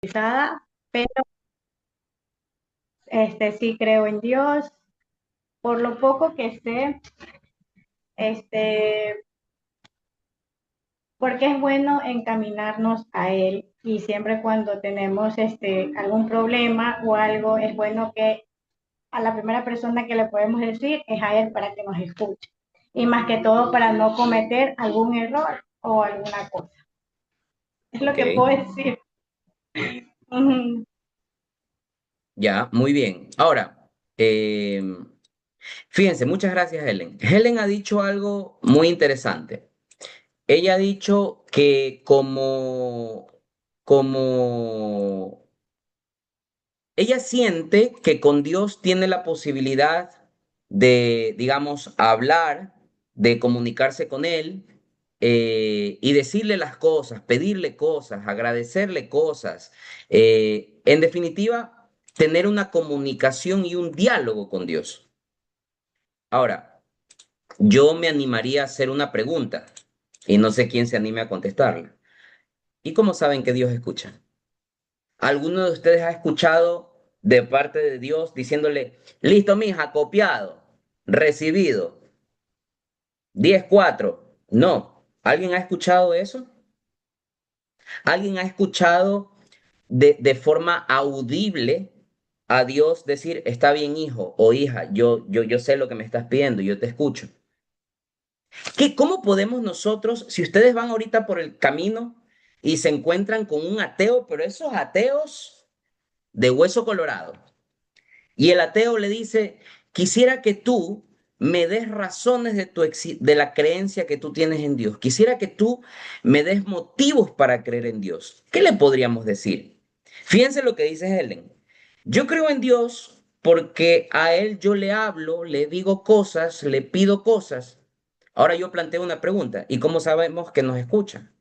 Pero sí creo en Dios. Por lo poco que sé, este, porque es bueno encaminarnos a Él y siempre cuando tenemos algún problema o algo, es bueno que a la primera persona que le podemos decir es a Él para que nos escuche. Y más que todo para no cometer algún error o alguna cosa. Es lo Ok, que puedo decir. Ujú. ya, muy bien. Ahora, fíjense, muchas gracias, Helen. Helen ha dicho algo muy interesante. Ella ha dicho que como ella siente que con Dios tiene la posibilidad de, digamos, hablar, de comunicarse con Él y decirle las cosas, pedirle cosas, agradecerle cosas. En definitiva, tener una comunicación y un diálogo con Dios. Ahora, yo me animaría a hacer una pregunta y no sé quién se anime a contestarla. ¿Y cómo saben que Dios escucha? ¿Alguno de ustedes ha escuchado de parte de Dios diciéndole, listo, mija, copiado, recibido, 10-4? No. ¿Alguien ha escuchado eso? ¿Alguien ha escuchado de forma audible a Dios decir, está bien, hijo o hija, yo sé lo que me estás pidiendo, yo te escucho? ¿Cómo podemos nosotros, si ustedes van ahorita por el camino y se encuentran con un ateo, pero esos ateos de hueso colorado? Y el ateo le dice, quisiera que tú me des razones de la creencia que tú tienes en Dios. Quisiera que tú me des motivos para creer en Dios. ¿Qué le podríamos decir? Fíjense lo que dice Helen. Yo creo en Dios porque a Él yo le hablo, le digo cosas, le pido cosas. Ahora yo planteo una pregunta. ¿Y cómo sabemos que nos escucha?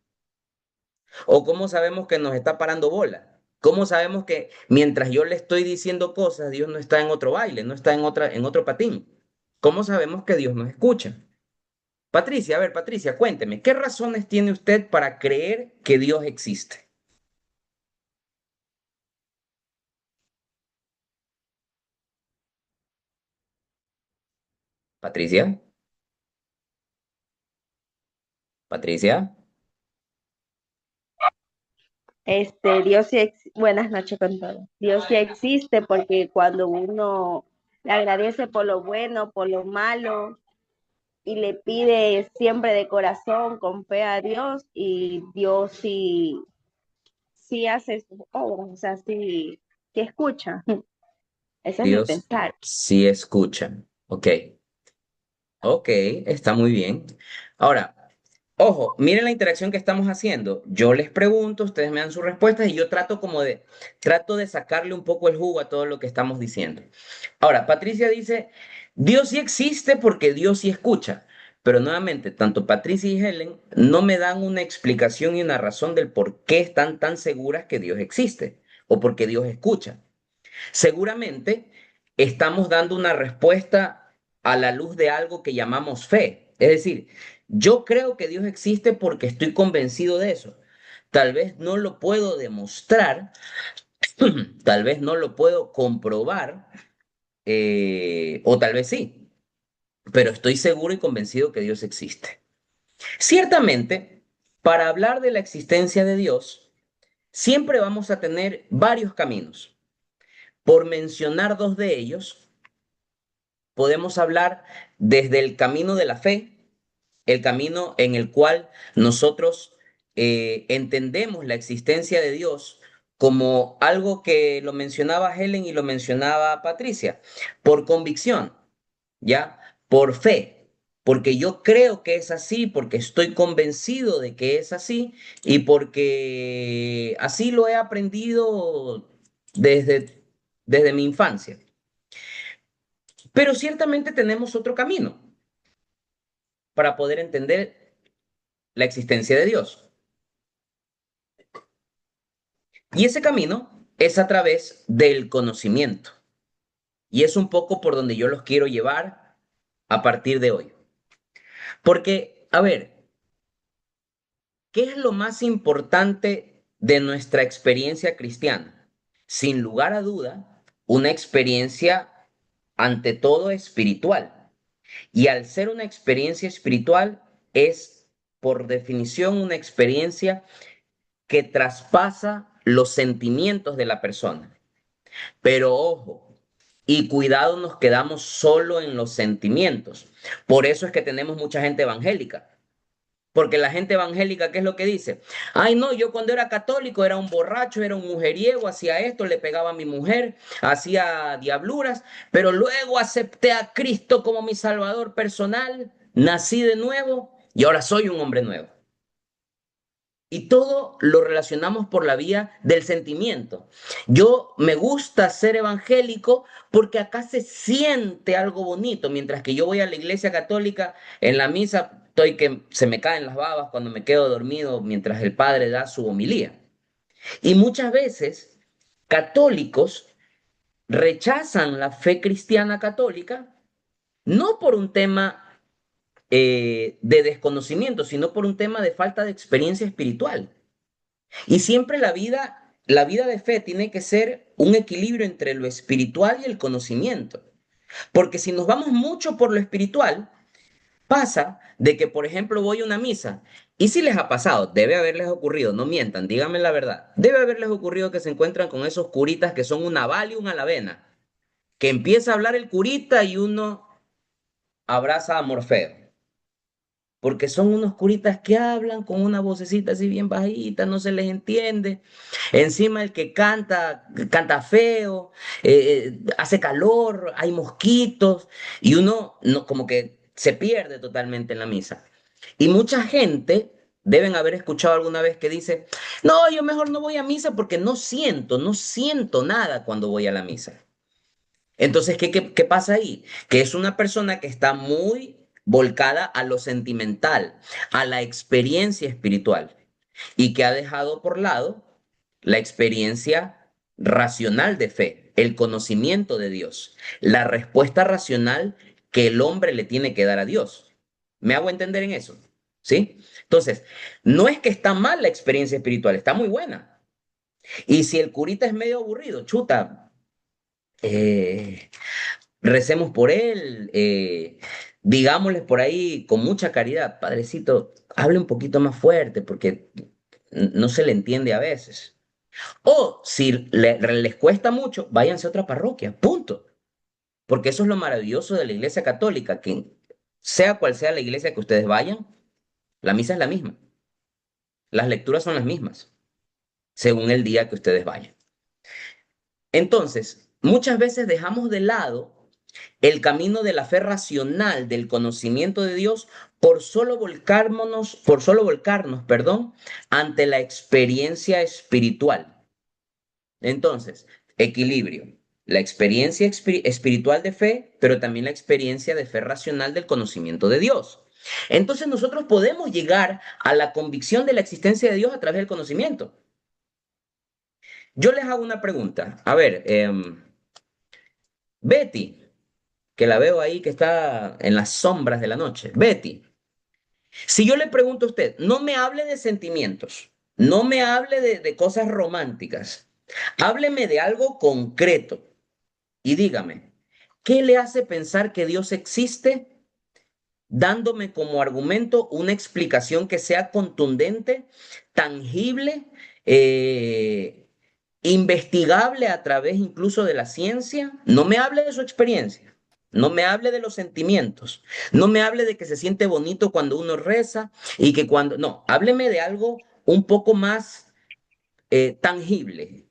¿O cómo sabemos que nos está parando bola? ¿Cómo sabemos que mientras yo le estoy diciendo cosas, Dios no está en otro baile, no está en otro patín? ¿Cómo sabemos que Dios nos escucha? Patricia, a ver, Patricia, cuénteme, ¿qué razones tiene usted para creer que Dios existe? Patricia, Patricia, Dios sí, buenas noches con todos. Dios sí existe porque cuando uno le agradece por lo bueno, por lo malo y le pide siempre de corazón, con fe a Dios y Dios sí, sí hace sus obras, o sea, sí, sí escucha. Ese es mi Dios pensar. sí escucha. Ok, ok, está muy bien. Ahora, ojo, miren la interacción que estamos haciendo. Yo les pregunto, ustedes me dan sus respuestas y yo trato de sacarle un poco el jugo a todo lo que estamos diciendo. Ahora, Patricia dice, Dios sí existe porque Dios sí escucha. Pero nuevamente, tanto Patricia y Helen no me dan una explicación y una razón del por qué están tan seguras que Dios existe o porque Dios escucha. Seguramente estamos dando una respuesta a la luz de algo que llamamos fe. Es decir, yo creo que Dios existe porque estoy convencido de eso. Tal vez no lo puedo demostrar, tal vez no lo puedo comprobar, o tal vez sí, pero estoy seguro y convencido que Dios existe. Ciertamente, para hablar de la existencia de Dios, siempre vamos a tener varios caminos. Por mencionar dos de ellos, podemos hablar desde el camino de la fe, el camino en el cual nosotros entendemos la existencia de Dios como algo que lo mencionaba Helen y lo mencionaba Patricia, por convicción, ¿ya? Por fe, porque yo creo que es así, porque estoy convencido de que es así y porque así lo he aprendido desde mi infancia. Pero ciertamente tenemos otro camino para poder entender la existencia de Dios. Y ese camino es a través del conocimiento. Y es un poco por donde yo los quiero llevar a partir de hoy. Porque, a ver, ¿qué es lo más importante? de nuestra experiencia cristiana. Sin lugar a duda, una experiencia ante todo espiritual. Y al ser una experiencia espiritual, es por definición una experiencia que traspasa los sentimientos de la persona. Pero ojo, y cuidado, nos quedamos solo en los sentimientos. Por eso es que tenemos mucha gente evangélica. Porque la gente evangélica, ¿qué es lo que dice? Ay, no, yo cuando era católico era un borracho, era un mujeriego, hacía esto, le pegaba a mi mujer, hacía diabluras, pero luego acepté a Cristo como mi salvador personal, nací de nuevo y ahora soy un hombre nuevo. Y todo lo relacionamos por la vía del sentimiento. Yo me gusta ser evangélico porque acá se siente algo bonito, mientras que yo voy a la iglesia católica, en la misa estoy que se me caen las babas cuando me quedo dormido mientras el padre da su homilía. Y muchas veces católicos rechazan la fe cristiana católica no por un tema de desconocimiento, sino por un tema de falta de experiencia espiritual. Y siempre la vida de fe tiene que ser un equilibrio entre lo espiritual y el conocimiento. Porque si nos vamos mucho por lo espiritual, pasa de que, por ejemplo, voy a una misa y si les ha pasado, debe haberles ocurrido, no mientan, díganme la verdad, debe haberles ocurrido que se encuentran con esos curitas que son una Valium a la avena, que empieza a hablar el curita y uno abraza a Morfeo. Porque son unos curitas que hablan con una vocecita así bien bajita, no se les entiende. Encima el que canta, canta feo, hace calor, hay mosquitos, y uno no, como que se pierde totalmente en la misa. Y mucha gente deben haber escuchado alguna vez que dice, no, yo mejor no voy a misa porque no siento nada cuando voy a la misa. Entonces, ¿qué pasa ahí? Que es una persona que está muy volcada a lo sentimental, a la experiencia espiritual, y que ha dejado por lado la experiencia racional de fe, el conocimiento de Dios, la respuesta racional que el hombre le tiene que dar a Dios. ¿Me hago entender en eso? ¿Sí? Entonces, no es que está mal la experiencia espiritual, está muy buena. Y si el curita es medio aburrido, chuta, eh, recemos por él, digámosles por ahí con mucha caridad, padrecito, hable un poquito más fuerte porque no se le entiende a veces. O si les cuesta mucho, váyanse a otra parroquia, punto. Porque eso es lo maravilloso de la Iglesia Católica, que sea cual sea la iglesia que ustedes vayan, la misa es la misma, las lecturas son las mismas, según el día que ustedes vayan. Entonces, muchas veces dejamos de lado el camino de la fe racional, del conocimiento de Dios, por solo volcarnos, perdón, ante la experiencia espiritual. Entonces, equilibrio, la experiencia espiritual de fe, pero también la experiencia de fe racional del conocimiento de Dios. Entonces nosotros podemos llegar a la convicción de la existencia de Dios a través del conocimiento. Yo les hago una pregunta. A ver, Betty, que la veo ahí que está en las sombras de la noche. Betty, si yo le pregunto a usted, no me hable de sentimientos, no me hable de cosas románticas, hábleme de algo concreto y dígame, ¿qué le hace pensar que Dios existe? Dándome como argumento una explicación que sea contundente, tangible, eh, investigable a través incluso de la ciencia. No me hable de su experiencia, no me hable de los sentimientos, no me hable de que se siente bonito cuando uno reza y que cuando... No, hábleme de algo un poco más tangible.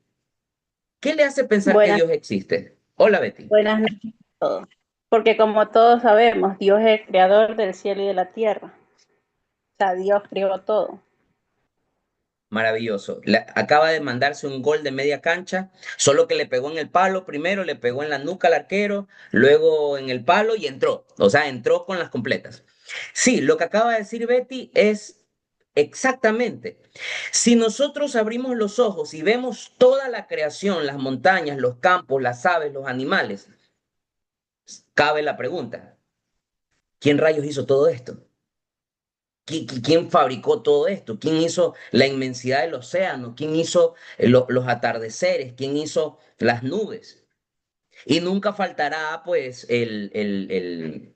¿Qué le hace pensar que Buenas, Dios existe? Hola, Betty. buenas noches a todos. Porque como todos sabemos, Dios es el creador del cielo y de la tierra. O sea, Dios creó todo. Maravilloso. Acaba de mandarse un gol de media cancha, solo que le pegó en el palo primero, le pegó en la nuca al arquero, luego en el palo y entró. O sea, entró con las completas. Sí, lo que acaba de decir Betty es exactamente. Si nosotros abrimos los ojos y vemos toda la creación, las montañas, los campos, las aves, los animales, cabe la pregunta, ¿quién rayos hizo todo esto? ¿Quién fabricó todo esto? ¿Quién hizo la inmensidad del océano? ¿Quién hizo los atardeceres? ¿Quién hizo las nubes? Y nunca faltará, pues, el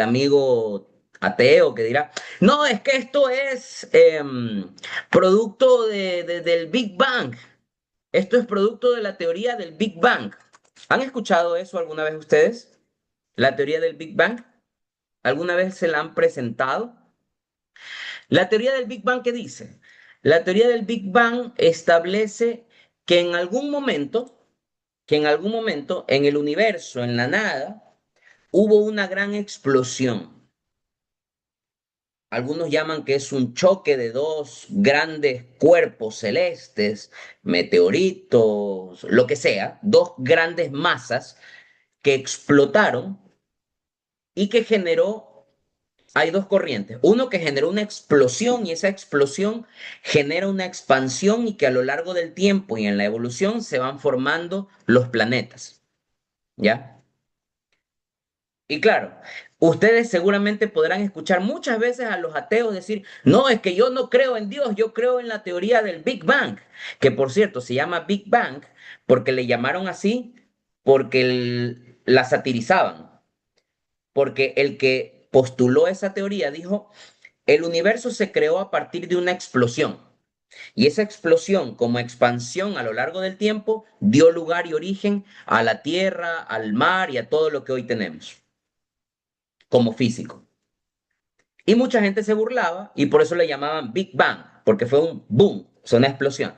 amigo ateo que dirá, no, es que esto es producto del Big Bang. Esto es producto de la teoría del Big Bang. ¿Han escuchado eso alguna vez ustedes? ¿La teoría del Big Bang? ¿Alguna vez se la han presentado? La teoría del Big Bang, ¿qué dice? La teoría del Big Bang establece que en algún momento, en el universo, en la nada, hubo una gran explosión. Algunos llaman que es un choque de dos grandes cuerpos celestes, meteoritos, lo que sea, dos grandes masas que explotaron y que generó, hay dos corrientes, uno que generó una explosión y esa explosión genera una expansión y que a lo largo del tiempo y en la evolución se van formando los planetas, ¿ya? Y claro, ustedes seguramente podrán escuchar muchas veces a los ateos decir, no, es que yo no creo en Dios, yo creo en la teoría del Big Bang, que por cierto se llama Big Bang porque le llamaron así porque la satirizaban, porque el que postuló esa teoría dijo, el universo se creó a partir de una explosión y esa explosión como expansión a lo largo del tiempo dio lugar y origen a la Tierra, al mar y a todo lo que hoy tenemos como físico. Y mucha gente se burlaba y por eso le llamaban Big Bang, porque fue un boom, o sea, una explosión.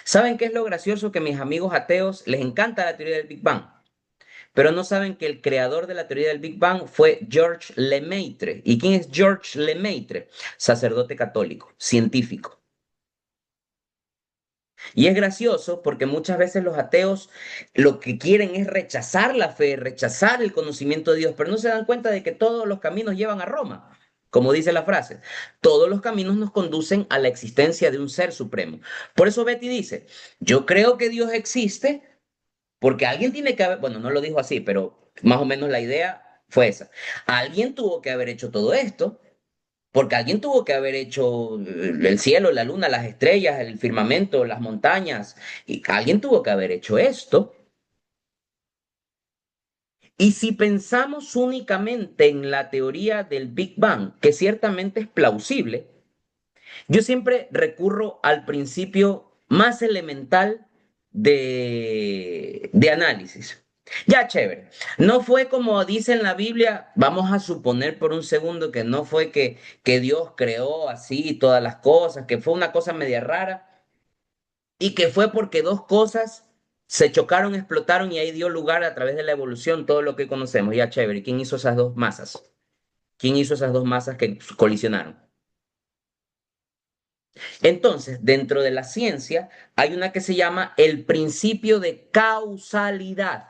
¿Saben qué es lo gracioso? Que mis amigos ateos les encanta la teoría del Big Bang, pero no saben que el creador de la teoría del Big Bang fue Georges Lemaitre. ¿Y quién es Georges Lemaitre? Sacerdote católico, científico. Y es gracioso porque muchas veces los ateos lo que quieren es rechazar la fe, rechazar el conocimiento de Dios, pero no se dan cuenta de que todos los caminos llevan a Roma. Como dice la frase, todos los caminos nos conducen a la existencia de un ser supremo. Por eso Betty dice, yo creo que Dios existe porque alguien tiene que haber, bueno, no lo dijo así, pero más o menos la idea fue esa. Alguien tuvo que haber hecho todo esto. Porque alguien tuvo que haber hecho el cielo, la luna, las estrellas, el firmamento, las montañas, y alguien tuvo que haber hecho esto. Y si pensamos únicamente en la teoría del Big Bang, que ciertamente es plausible, yo siempre recurro al principio más elemental de análisis. Ya, chévere. No fue como dice en la Biblia, vamos a suponer por un segundo que no fue que Dios creó así todas las cosas, que fue una cosa media rara y que fue porque dos cosas se chocaron, explotaron y ahí dio lugar a través de la evolución todo lo que conocemos. Ya, chévere. ¿Quién hizo esas dos masas? ¿Quién hizo esas dos masas que colisionaron? Entonces, dentro de la ciencia hay una que se llama el principio de causalidad.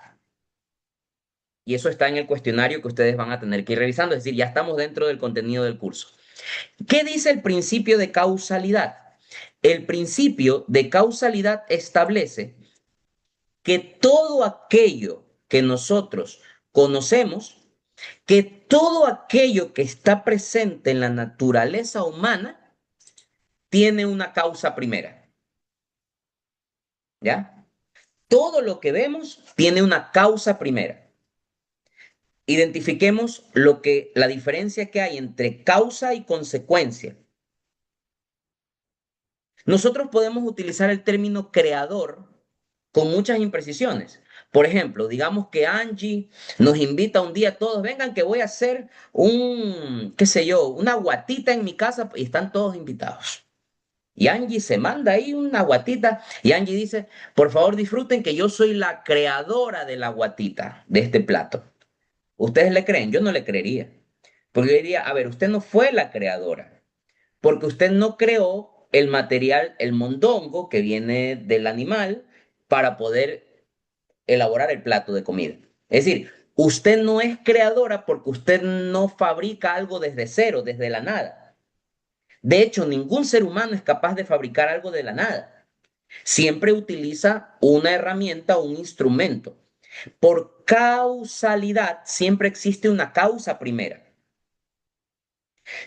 Y eso está en el cuestionario que ustedes van a tener que ir revisando, es decir, ya estamos dentro del contenido del curso. ¿Qué dice el principio de causalidad? El principio de causalidad establece que todo aquello que nosotros conocemos, que todo aquello que está presente en la naturaleza humana, tiene una causa primera. ¿Ya? Todo lo que vemos tiene una causa primera. Identifiquemos la diferencia que hay entre causa y consecuencia. Nosotros podemos utilizar el término creador con muchas imprecisiones. Por ejemplo, digamos que Angie nos invita un día a todos, vengan que voy a hacer qué sé yo, una guatita en mi casa y están todos invitados. Y Angie se manda ahí una guatita y Angie dice, por favor disfruten que yo soy la creadora de la guatita, de este plato. ¿Ustedes le creen? Yo no le creería. Porque yo diría, a ver, usted no fue la creadora, porque usted no creó el material, el mondongo que viene del animal para poder elaborar el plato de comida. Es decir, usted no es creadora porque usted no fabrica algo desde cero, desde la nada. De hecho, ningún ser humano es capaz de fabricar algo de la nada. Siempre utiliza una herramienta o un instrumento. Por causalidad, siempre existe una causa primera.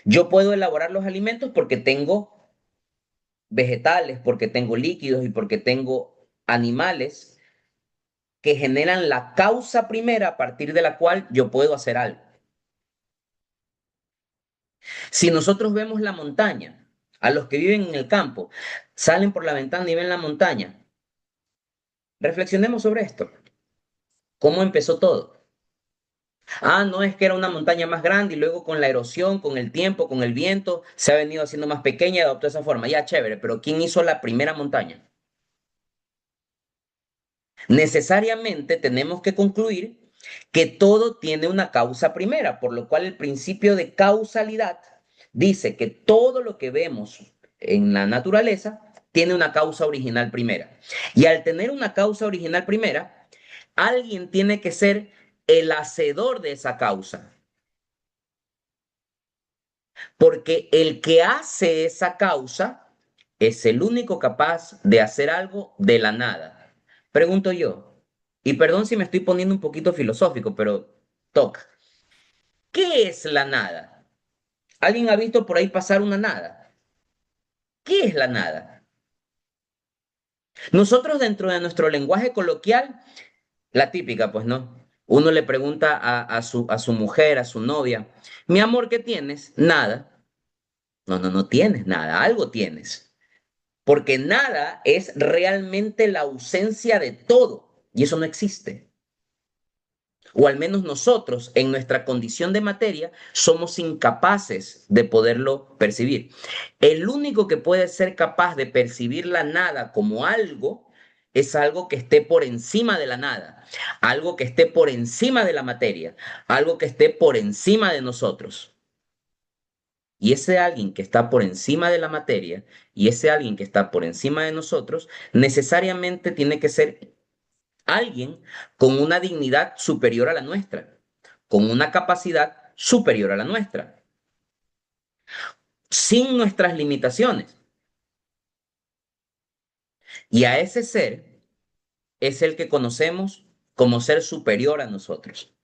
Yo puedo elaborar los alimentos porque tengo vegetales, porque tengo líquidos y porque tengo animales que generan la causa primera a partir de la cual yo puedo hacer algo. Si nosotros vemos la montaña, a los que viven en el campo, salen por la ventana y ven la montaña, reflexionemos sobre esto. ¿Cómo empezó todo? Ah, no es que era una montaña más grande y luego con la erosión, con el tiempo, con el viento, se ha venido haciendo más pequeña y adoptó esa forma. Ya, chévere, pero ¿quién hizo la primera montaña? Necesariamente tenemos que concluir que todo tiene una causa primera, por lo cual el principio de causalidad dice que todo lo que vemos en la naturaleza tiene una causa original primera. Y al tener una causa original primera, alguien tiene que ser el hacedor de esa causa, porque el que hace esa causa es el único capaz de hacer algo de la nada. Pregunto yo, y perdón si me estoy poniendo un poquito filosófico, pero toca. ¿Qué es la nada? ¿Alguien ha visto por ahí pasar una nada? ¿Qué es la nada? Nosotros dentro de nuestro lenguaje coloquial, la típica, pues no. Uno le pregunta a su mujer, a su novia, mi amor, ¿qué tienes? Nada. No, no, no tienes nada, algo tienes. Porque nada es realmente la ausencia de todo, y eso no existe. O al menos nosotros, en nuestra condición de materia, somos incapaces de poderlo percibir. El único que puede ser capaz de percibir la nada como algo es algo que esté por encima de la nada, algo que esté por encima de la materia, algo que esté por encima de nosotros. Y ese alguien que está por encima de la materia y ese alguien que está por encima de nosotros necesariamente tiene que ser alguien con una dignidad superior a la nuestra, con una capacidad superior a la nuestra, sin nuestras limitaciones. Y a ese ser es el que conocemos como ser superior a nosotros.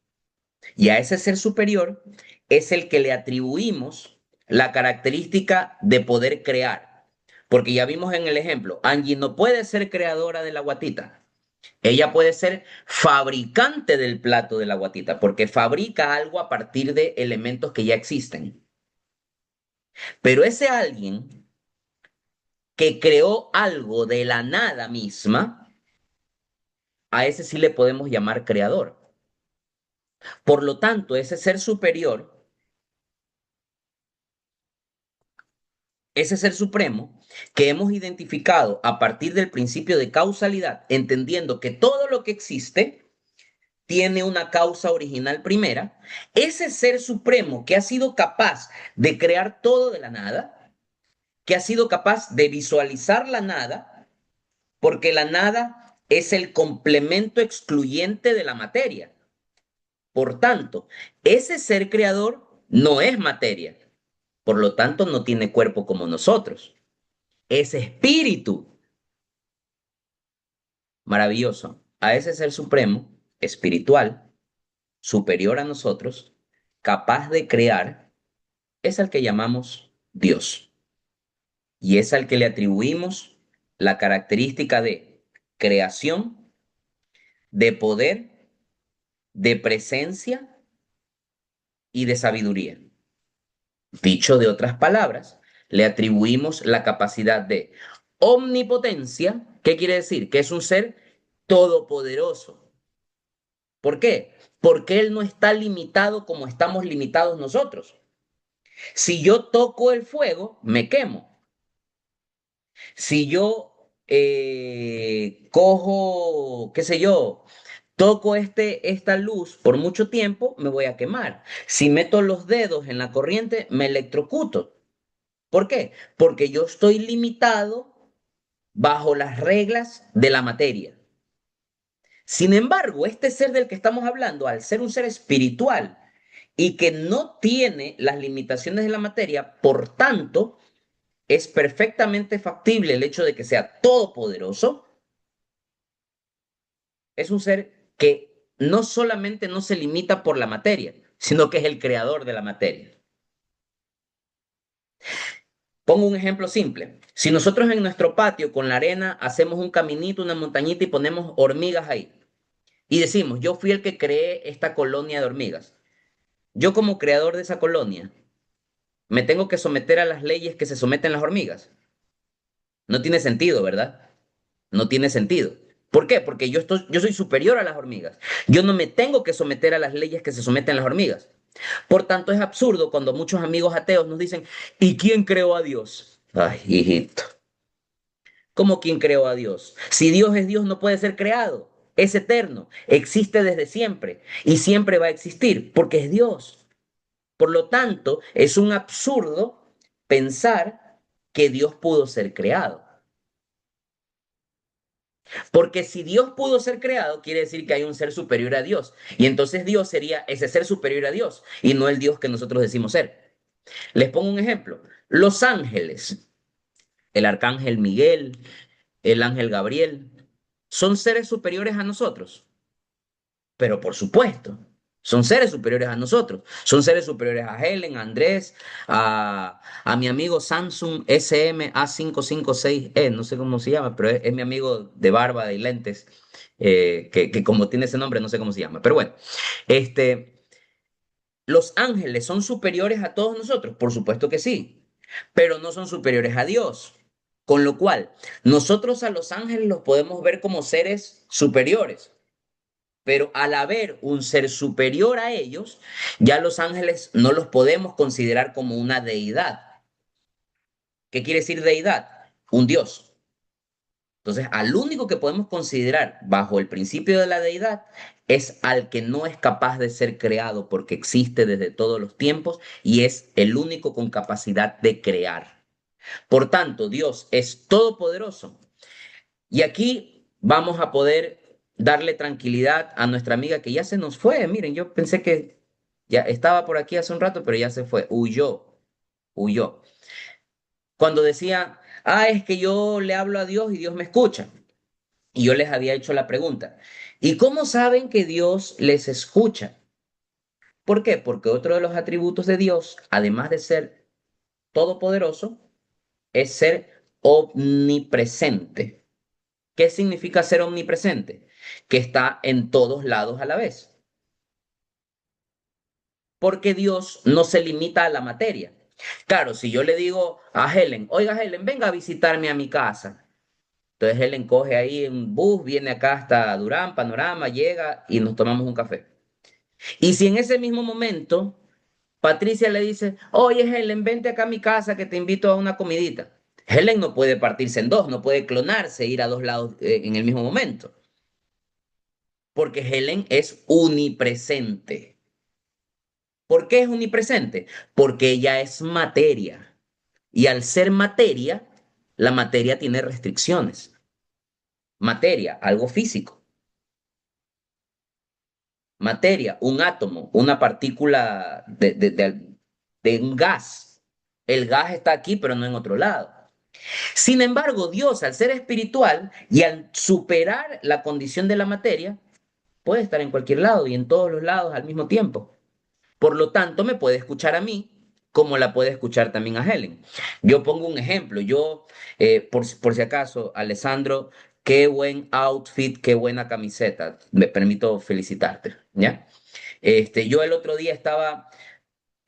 Y a ese ser superior es el que le atribuimos la característica de poder crear. Porque ya vimos en el ejemplo, Angie no puede ser creadora de la guatita. Ella puede ser fabricante del plato de la guatita, porque fabrica algo a partir de elementos que ya existen. Pero ese alguien que creó algo de la nada misma, a ese sí le podemos llamar creador. Por lo tanto, ese ser superior, ese ser supremo que hemos identificado a partir del principio de causalidad, entendiendo que todo lo que existe tiene una causa original primera, ese ser supremo que ha sido capaz de crear todo de la nada, que ha sido capaz de visualizar la nada, porque la nada es el complemento excluyente de la materia. Por tanto, ese ser creador no es materia, por lo tanto no tiene cuerpo como nosotros, es espíritu. Maravilloso. A ese ser supremo, espiritual, superior a nosotros, capaz de crear, es al que llamamos Dios. Y es al que le atribuimos la característica de creación, de poder, de presencia y de sabiduría. Dicho de otras palabras, le atribuimos la capacidad de omnipotencia. ¿Qué quiere decir? Que es un ser todopoderoso. ¿Por qué? Porque él no está limitado como estamos limitados nosotros. Si yo toco el fuego, me quemo. Si yo cojo, qué sé yo, toco esta luz por mucho tiempo, me voy a quemar. Si meto los dedos en la corriente, me electrocuto. ¿Por qué? Porque yo estoy limitado bajo las reglas de la materia. Sin embargo, este ser del que estamos hablando, al ser un ser espiritual y que no tiene las limitaciones de la materia, por tanto, es perfectamente factible el hecho de que sea todopoderoso. Es un ser que no solamente no se limita por la materia, sino que es el creador de la materia. Pongo un ejemplo simple. Si nosotros en nuestro patio con la arena hacemos un caminito, una montañita y ponemos hormigas ahí y decimos, yo fui el que creé esta colonia de hormigas. Yo como creador de esa colonia, me tengo que someter a las leyes que se someten las hormigas. No tiene sentido, ¿verdad? No tiene sentido. ¿Por qué? Porque yo soy superior a las hormigas. Yo no me tengo que someter a las leyes que se someten las hormigas. Por tanto, es absurdo cuando muchos amigos ateos nos dicen, ¿y quién creó a Dios? Ay, hijito, ¿cómo quién creó a Dios? Si Dios es Dios, no puede ser creado. Es eterno, existe desde siempre y siempre va a existir porque es Dios. Por lo tanto, es un absurdo pensar que Dios pudo ser creado. Porque si Dios pudo ser creado, quiere decir que hay un ser superior a Dios. Y entonces Dios sería ese ser superior a Dios y no el Dios que nosotros decimos ser. Les pongo un ejemplo. Los ángeles, el arcángel Miguel, el ángel Gabriel, son seres superiores a nosotros. Pero por supuesto, son seres superiores a nosotros. Son seres superiores a Helen, a Andrés, a mi amigo Samsung SMA556E, no sé cómo se llama, pero es mi amigo de barba y lentes, que como tiene ese nombre, no sé cómo se llama. Pero bueno, este, ¿los ángeles son superiores a todos nosotros? Por supuesto que sí, pero no son superiores a Dios. Con lo cual, nosotros a los ángeles los podemos ver como seres superiores. Pero al haber un ser superior a ellos, ya los ángeles no los podemos considerar como una deidad. ¿Qué quiere decir deidad? Un Dios. Entonces, al único que podemos considerar bajo el principio de la deidad es al que no es capaz de ser creado porque existe desde todos los tiempos y es el único con capacidad de crear. Por tanto, Dios es todopoderoso. Y aquí vamos a poder darle tranquilidad a nuestra amiga que ya se nos fue. Miren, yo pensé que ya estaba por aquí hace un rato, pero ya se fue. Huyó. Cuando decía, es que yo le hablo a Dios y Dios me escucha. Y yo les había hecho la pregunta, ¿y cómo saben que Dios les escucha? ¿Por qué? Porque otro de los atributos de Dios, además de ser todopoderoso, es ser omnipresente. ¿Qué significa ser omnipresente? Que está en todos lados a la vez. Porque Dios no se limita a la materia. Claro, si yo le digo a Helen, oiga Helen, venga a visitarme a mi casa. Entonces Helen coge ahí un bus, viene acá hasta Durán, Panorama, llega y nos tomamos un café. Y si en ese mismo momento Patricia le dice, oye Helen, vente acá a mi casa que te invito a una comidita. Helen no puede partirse en dos, no puede clonarse, ir a dos lados en el mismo momento. Porque Helen es unipresente. ¿Por qué es unipresente? Porque ella es materia. Y al ser materia, la materia tiene restricciones. Materia, algo físico. Materia, un átomo, una partícula de un gas. El gas está aquí, pero no en otro lado. Sin embargo, Dios, al ser espiritual y al superar la condición de la materia, puede estar en cualquier lado y en todos los lados al mismo tiempo. Por lo tanto, me puede escuchar a mí como la puede escuchar también a Helen. Yo pongo un ejemplo. Por si acaso, Alessandro, qué buen outfit, qué buena camiseta. Me permito felicitarte, ¿ya? Yo el otro día estaba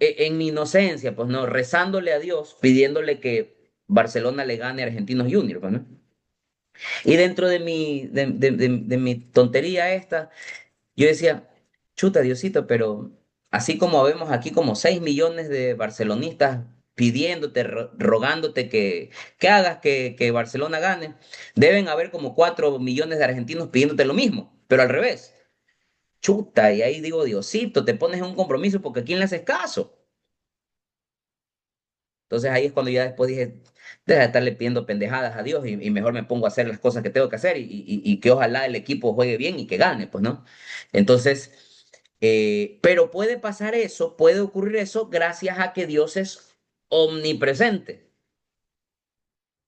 en mi inocencia, pues no, rezándole a Dios, pidiéndole que Barcelona le gane a Argentinos Juniors, pues, ¿no? Y dentro de mi tontería esta, yo decía, chuta Diosito, pero así como vemos aquí como 6 millones de barcelonistas pidiéndote, rogándote que hagas que Barcelona gane, deben haber como 4 millones de argentinos pidiéndote lo mismo, pero al revés. Chuta, y ahí digo, Diosito, te pones en un compromiso porque ¿a quién le haces caso? Entonces ahí es cuando ya después dije, deja de estarle pidiendo pendejadas a Dios y mejor me pongo a hacer las cosas que tengo que hacer y que ojalá el equipo juegue bien y que gane, pues, ¿no? Entonces, pero puede pasar eso, puede ocurrir eso gracias a que Dios es omnipresente,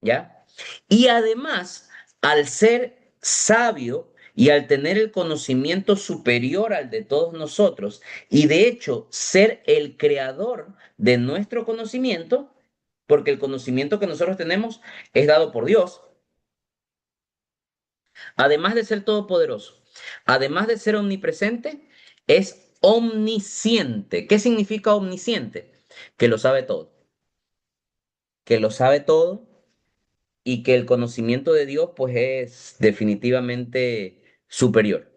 ¿ya? Y además, al ser sabio y al tener el conocimiento superior al de todos nosotros, y de hecho ser el creador de nuestro conocimiento, porque el conocimiento que nosotros tenemos es dado por Dios. Además de ser todopoderoso, además de ser omnipresente, es omnisciente. ¿Qué significa omnisciente? Que lo sabe todo, que lo sabe todo y que el conocimiento de Dios pues es definitivamente superior.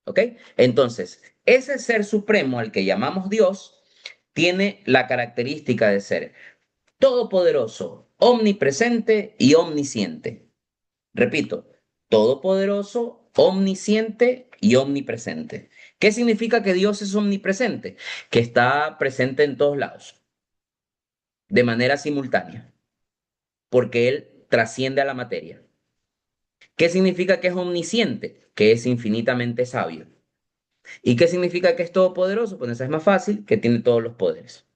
¿Ok? Entonces, ese ser supremo al que llamamos Dios tiene la característica de ser todopoderoso, omnipresente y omnisciente. Repito, todopoderoso, omnisciente y omnipresente. ¿Qué significa que Dios es omnipresente? Que está presente en todos lados, de manera simultánea, porque Él trasciende a la materia. ¿Qué significa que es omnisciente? Que es infinitamente sabio. ¿Y qué significa que es todopoderoso? Pues eso es más fácil, que tiene todos los poderes.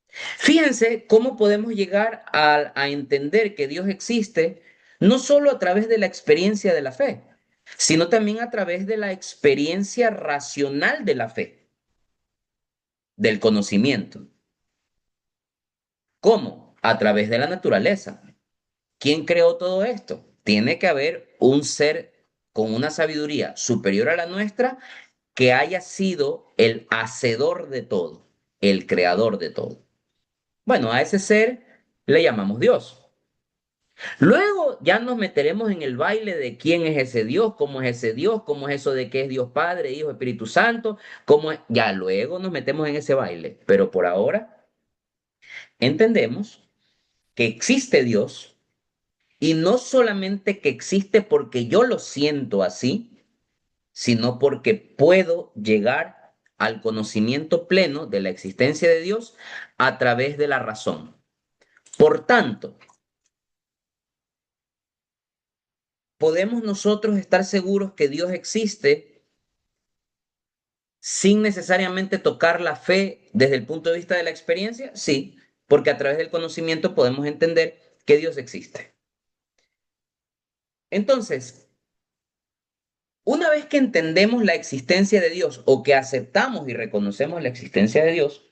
Fíjense cómo podemos llegar a entender que Dios existe no solo a través de la experiencia de la fe, sino también a través de la experiencia racional de la fe, del conocimiento. ¿Cómo? A través de la naturaleza. ¿Quién creó todo esto? Tiene que haber un ser con una sabiduría superior a la nuestra que haya sido el hacedor de todo, el creador de todo. Bueno, a ese ser le llamamos Dios. Luego ya nos meteremos en el baile de quién es ese Dios, cómo es ese Dios, cómo es eso de que es Dios Padre, Hijo, Espíritu Santo, cómo es... Ya luego nos metemos en ese baile. Pero por ahora entendemos que existe Dios y no solamente que existe porque yo lo siento así, sino porque puedo llegar al conocimiento pleno de la existencia de Dios a través de la razón. Por tanto, ¿podemos nosotros estar seguros que Dios existe sin necesariamente tocar la fe desde el punto de vista de la experiencia? Sí, porque a través del conocimiento podemos entender que Dios existe. Entonces, una vez que entendemos la existencia de Dios o que aceptamos y reconocemos la existencia de Dios,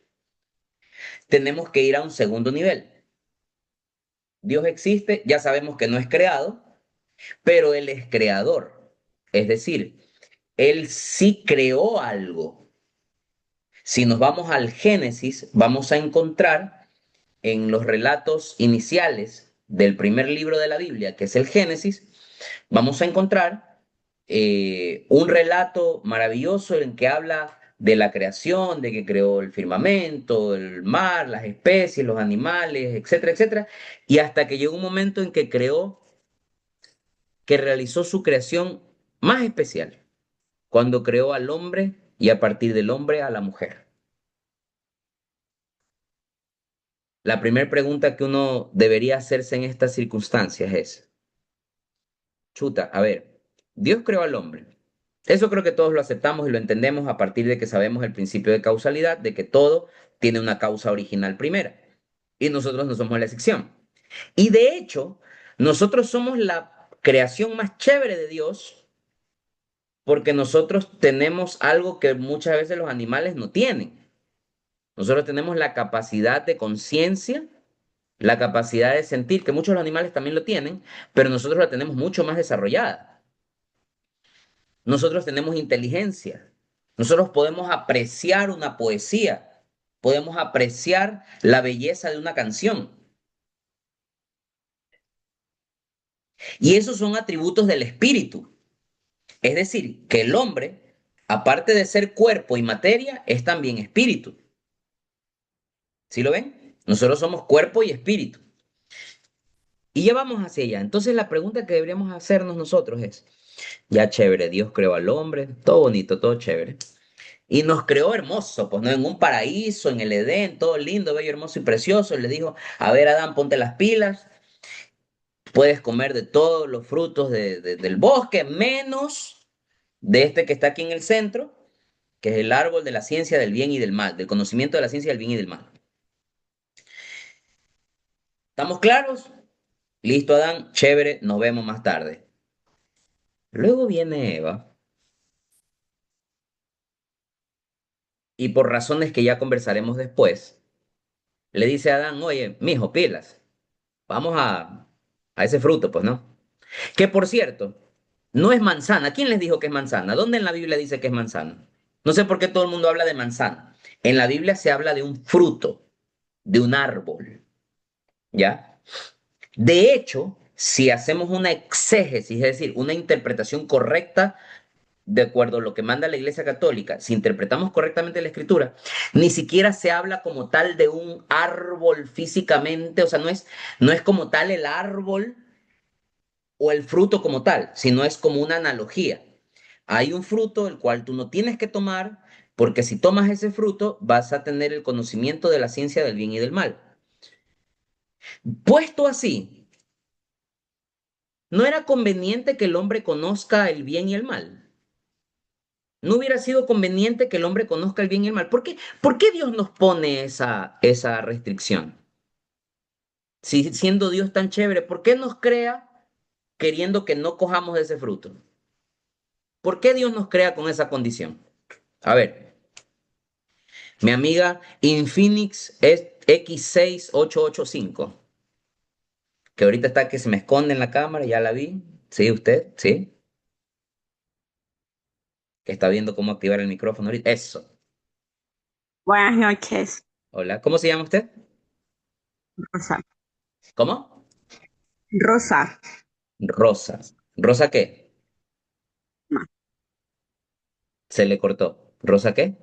tenemos que ir a un segundo nivel. Dios existe, ya sabemos que no es creado, pero Él es creador. Es decir, Él sí creó algo. Si nos vamos al Génesis, vamos a encontrar en los relatos iniciales del primer libro de la Biblia, que es el Génesis, vamos a encontrar un relato maravilloso en que habla de la creación, de que creó el firmamento, el mar, las especies, los animales, etcétera, etcétera, y hasta que llegó un momento en que creó, que realizó su creación más especial, cuando creó al hombre y a partir del hombre a la mujer. La primera pregunta que uno debería hacerse en estas circunstancias es, chuta, a ver, Dios creó al hombre. Eso creo que todos lo aceptamos y lo entendemos a partir de que sabemos el principio de causalidad, de que todo tiene una causa original primera. Y nosotros no somos la excepción. Y de hecho, nosotros somos la creación más chévere de Dios porque nosotros tenemos algo que muchas veces los animales no tienen. Nosotros tenemos la capacidad de conciencia, la capacidad de sentir, que muchos de los animales también lo tienen, pero nosotros la tenemos mucho más desarrollada. Nosotros tenemos inteligencia. Nosotros podemos apreciar una poesía, podemos apreciar la belleza de una canción. Y esos son atributos del espíritu. Es decir, que el hombre, aparte de ser cuerpo y materia, es también espíritu. ¿Sí lo ven? Nosotros somos cuerpo y espíritu. Y ya vamos hacia allá. Entonces la pregunta que deberíamos hacernos nosotros es, ya chévere, Dios creó al hombre, todo bonito, todo chévere. Y nos creó hermoso, pues no en un paraíso, en el Edén, todo lindo, bello, hermoso y precioso. Y le dijo, a ver, Adán, ponte las pilas, puedes comer de todos los frutos del bosque, menos de este que está aquí en el centro, que es el árbol de la ciencia del bien y del mal, del conocimiento de la ciencia del bien y del mal. ¿Estamos claros? Listo, Adán, chévere, nos vemos más tarde. Luego viene Eva, y por razones que ya conversaremos después, Le dice a Adán, oye, mijo, pilas, vamos a ese fruto, pues, ¿no? Que por cierto, no es manzana. ¿Quién les dijo que es manzana? ¿Dónde en la Biblia dice que es manzana? No sé por qué todo el mundo habla de manzana. En la Biblia se habla de un fruto, de un árbol, ¿ya? De hecho, si hacemos una exégesis, es decir, una interpretación correcta de acuerdo a lo que manda la Iglesia Católica, si interpretamos correctamente la Escritura, ni siquiera se habla como tal de un árbol físicamente, o sea, no es como tal el árbol o el fruto como tal, sino es como una analogía. Hay un fruto el cual tú no tienes que tomar, porque si tomas ese fruto vas a tener el conocimiento de la ciencia del bien y del mal. Puesto así, ¿no era conveniente que el hombre conozca el bien y el mal? ¿No hubiera sido conveniente que el hombre conozca el bien y el mal? ¿Por qué Dios nos pone esa restricción? Si siendo Dios tan chévere, ¿por qué nos crea queriendo que no cojamos de ese fruto? ¿Por qué Dios nos crea con esa condición? A ver, mi amiga Infinix X6885, que ahorita está que se me esconde en la cámara, ya la vi. ¿Sí, usted? ¿Sí? Que está viendo cómo activar el micrófono ahorita. Eso. Buenas noches, Hola, ¿cómo se llama usted? Rosa. ¿Cómo? Rosa. Rosa. ¿Rosa qué? Se le cortó. ¿Rosa qué?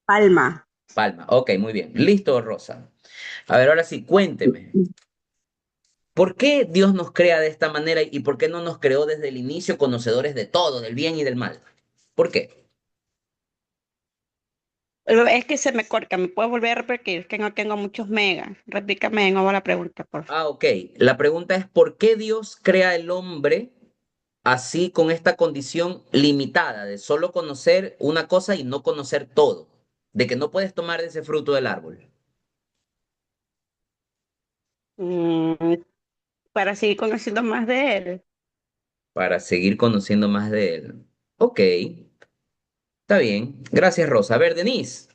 Palma. Palma. Ok, muy bien. Listo, Rosa. A ver, ahora sí, cuénteme. ¿Por qué Dios nos crea de esta manera y por qué no nos creó desde el inicio conocedores de todo, del bien y del mal? ¿Por qué? Es que se me corta, ¿me puedo volver a repetir? Es que no tengo muchos megas. Repícame de nuevo la pregunta, por favor. Ah, ok. La pregunta es, ¿por qué Dios crea el hombre así con esta condición limitada de solo conocer una cosa y no conocer todo? De que no puedes tomar de ese fruto del árbol Mm, para seguir conociendo más de él. para seguir conociendo más de él. Ok, está bien. Gracias, Rosa. A ver, Denise.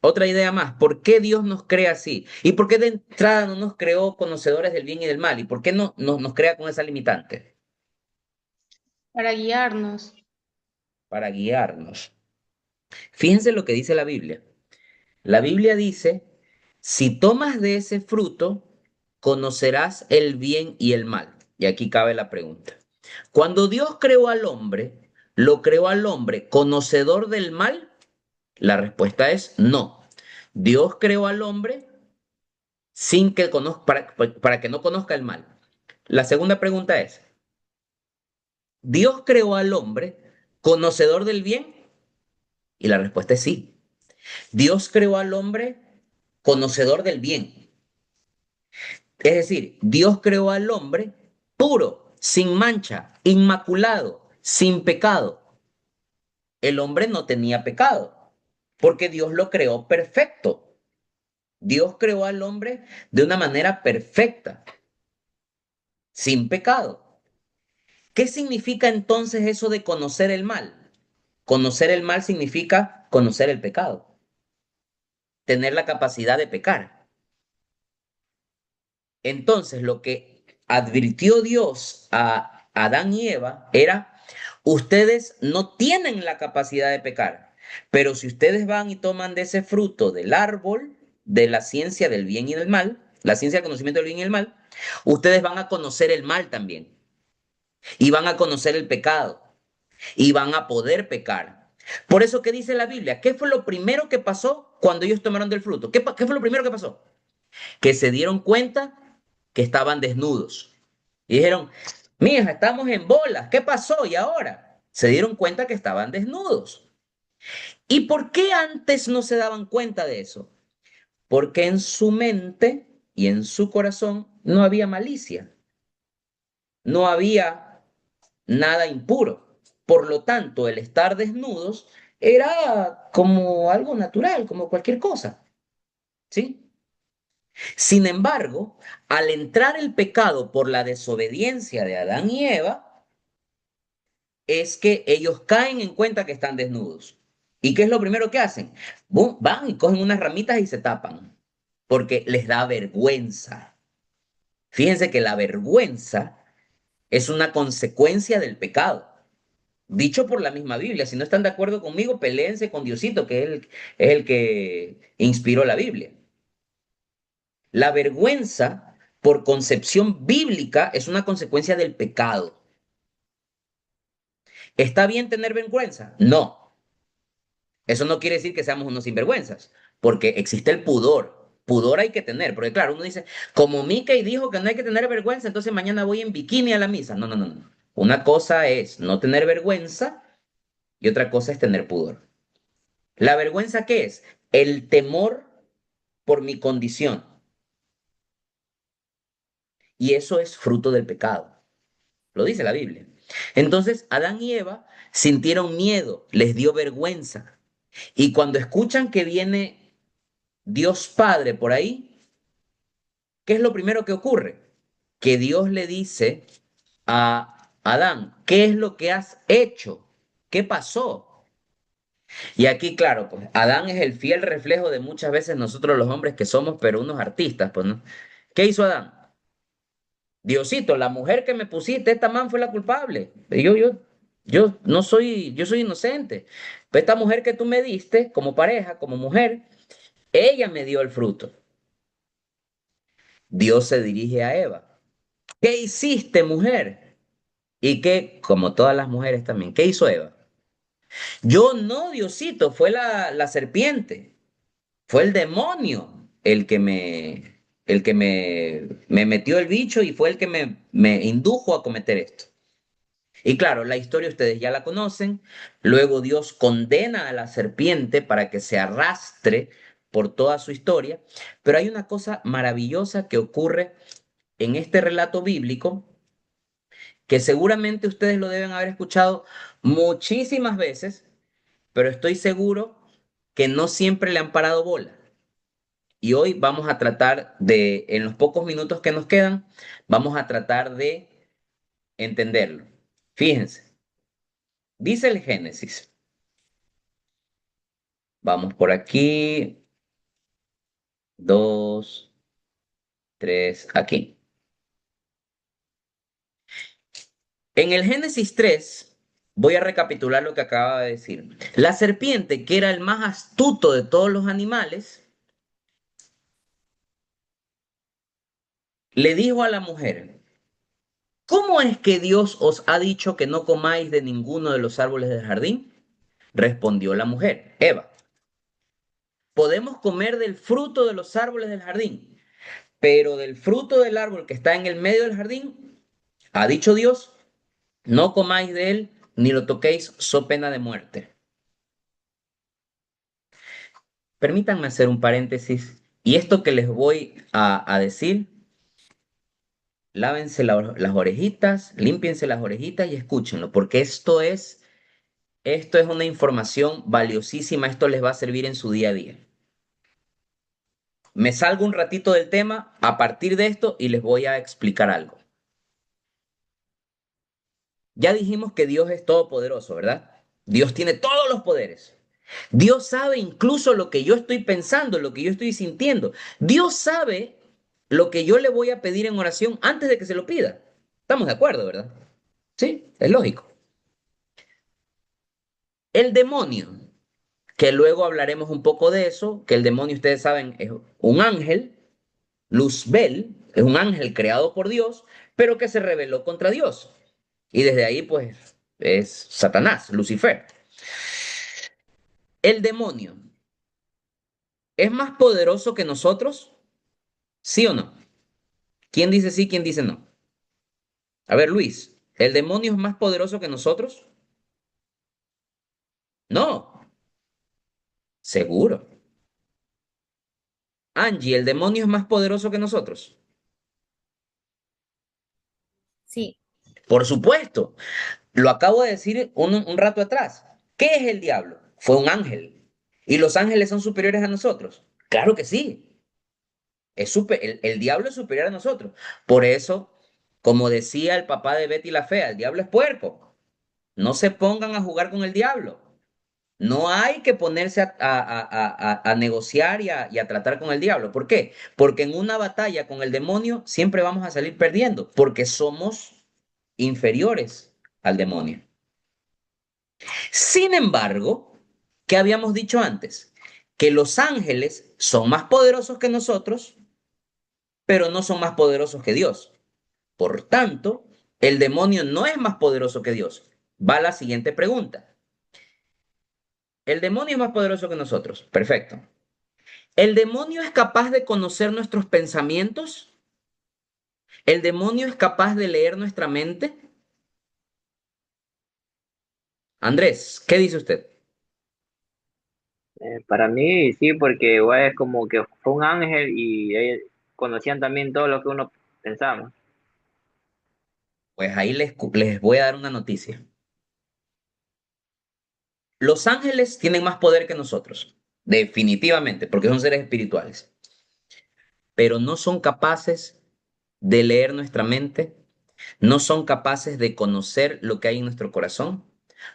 Otra idea más, ¿por qué Dios nos crea así? ¿Y por qué de entrada no nos creó conocedores del bien y del mal? ¿Y por qué no nos crea con esa limitante? Para guiarnos. Para guiarnos. Fíjense lo que dice la Biblia. La Biblia dice, si tomas de ese fruto, conocerás el bien y el mal. Y aquí cabe la pregunta. Cuando Dios creó al hombre, ¿lo creó al hombre conocedor del mal? La respuesta es no. Dios creó al hombre sin que conozca, para que no conozca el mal. La segunda pregunta es, ¿Dios creó al hombre conocedor del bien? Y la respuesta es sí. Dios creó al hombre conocedor del bien. Es decir, Dios creó al hombre puro, sin mancha, inmaculado, sin pecado. El hombre no tenía pecado, porque Dios lo creó perfecto. Dios creó al hombre de una manera perfecta, sin pecado. ¿Qué significa entonces eso de conocer el mal? Conocer el mal significa conocer el pecado, tener la capacidad de pecar. Entonces, lo que advirtió Dios a Adán y Eva era, ustedes no tienen la capacidad de pecar, pero si ustedes van y toman de ese fruto del árbol de la ciencia del bien y del mal, la ciencia del conocimiento del bien y del mal, ustedes van a conocer el mal también y van a conocer el pecado y van a poder pecar. Por eso que dice la Biblia, ¿qué fue lo primero que pasó cuando ellos tomaron del fruto? ¿Qué fue lo primero que pasó? Que se dieron cuenta que estaban desnudos. Y dijeron, mija, estamos en bolas, ¿qué pasó? Y ahora se dieron cuenta que estaban desnudos. ¿Y por qué antes no se daban cuenta de eso? Porque en su mente y en su corazón no había malicia, no había nada impuro. Por lo tanto, el estar desnudos era como algo natural, como cualquier cosa, ¿sí? Sin embargo, al entrar el pecado por la desobediencia de Adán y Eva, es que ellos caen en cuenta que están desnudos. ¿Y qué es lo primero que hacen? Van y cogen unas ramitas y se tapan. porque les da vergüenza. Fíjense que la vergüenza es una consecuencia del pecado. Dicho por la misma Biblia. Si no están de acuerdo conmigo, peleense con Diosito, que es el que inspiró la Biblia. La vergüenza, por concepción bíblica, es una consecuencia del pecado. ¿Está bien tener vergüenza? No. Eso no quiere decir que seamos unos sinvergüenzas, porque existe el pudor. Pudor hay que tener, porque claro, uno dice, como Mickey dijo que no hay que tener vergüenza, entonces mañana voy en bikini a la misa. No, no, no, no. Una cosa es no tener vergüenza y otra cosa es tener pudor. ¿La vergüenza qué es? El temor por mi condición. Y eso es fruto del pecado. Lo dice la Biblia. Entonces, Adán y Eva sintieron miedo, les dio vergüenza. Y cuando escuchan que viene Dios Padre por ahí, ¿qué es lo primero que ocurre? Que Dios le dice a Adán, ¿qué es lo que has hecho? ¿Qué pasó? Y aquí, claro, pues Adán es el fiel reflejo de muchas veces nosotros los hombres que somos, pero unos artistas, pues, ¿no? ¿Qué hizo Adán? Diosito, la mujer que me pusiste, esta man fue la culpable. Yo no soy, yo soy inocente. Pero esta mujer que tú me diste como pareja, como mujer, ella me dio el fruto. Dios se dirige a Eva. ¿Qué hiciste, mujer? Y que, como todas las mujeres también, ¿qué hizo Eva? Yo no, Diosito, fue la serpiente, fue el demonio el que me metió el bicho y fue el que me indujo a cometer esto. Y claro, la historia ustedes ya la conocen. Luego Dios condena a la serpiente para que se arrastre por toda su historia. Pero hay una cosa maravillosa que ocurre en este relato bíblico que seguramente ustedes lo deben haber escuchado muchísimas veces, pero estoy seguro que no siempre le han parado bola. Y hoy vamos a tratar de, en los pocos minutos que nos quedan, vamos a tratar de entenderlo. Fíjense, dice el Génesis. Vamos por aquí. Dos, tres, aquí. En el Génesis 3, voy a recapitular lo que acaba de decir. La serpiente, que era el más astuto de todos los animales, le dijo a la mujer, ¿cómo es que Dios os ha dicho que no comáis de ninguno de los árboles del jardín? Respondió la mujer, Eva, podemos comer del fruto de los árboles del jardín, pero del fruto del árbol que está en el medio del jardín, ha dicho Dios, no comáis de él ni lo toquéis, so pena de muerte. Permítanme hacer un paréntesis. Y esto que les voy a decir, lávense las orejitas, límpiense las orejitas y escúchenlo, porque esto es una información valiosísima, esto les va a servir en su día a día. Me salgo un ratito del tema a partir de esto y les voy a explicar algo. Ya dijimos que Dios es todopoderoso, ¿verdad? Dios tiene todos los poderes. Dios sabe incluso lo que yo estoy pensando, lo que yo estoy sintiendo. Dios sabe lo que yo le voy a pedir en oración antes de que se lo pida. Estamos de acuerdo, ¿verdad? Sí, es lógico. El demonio, que luego hablaremos un poco de eso, que el demonio, ustedes saben, es un ángel, Luzbel, es un ángel creado por Dios, pero que se rebeló contra Dios. Y desde ahí, pues, es Satanás, Lucifer. El demonio, ¿es más poderoso que nosotros? ¿Sí o no? ¿Quién dice sí, quién dice no? A ver, Luis, ¿el demonio es más poderoso que nosotros? No, seguro. Angie, ¿el demonio es más poderoso que nosotros? Sí, Por supuesto. Lo acabo de decir un rato atrás. ¿Qué es el diablo? Fue un ángel. ¿Y los ángeles son superiores a nosotros? Claro que sí. El diablo es superior a nosotros. Por eso, como decía el papá de Betty la Fea, el diablo es puerco. No se pongan a jugar con el diablo. No hay que ponerse a negociar y a tratar con el diablo. ¿Por qué? Porque en una batalla con el demonio siempre vamos a salir perdiendo, porque somos inferiores al demonio. Sin embargo, ¿qué habíamos dicho antes? Que los ángeles son más poderosos que nosotros, pero no son más poderosos que Dios. Por tanto, el demonio no es más poderoso que Dios. Va la siguiente pregunta. El demonio es más poderoso que nosotros. Perfecto. ¿El demonio es capaz de conocer nuestros pensamientos? ¿El demonio es capaz de leer nuestra mente? Andrés, ¿qué dice usted? Para mí sí, porque igual es como que fue un ángel y ellos conocían también todo lo que uno pensaba. Pues ahí les voy a dar una noticia. Los ángeles tienen más poder que nosotros, definitivamente, porque son seres espirituales, pero no son capaces de leer nuestra mente, no son capaces de conocer lo que hay en nuestro corazón,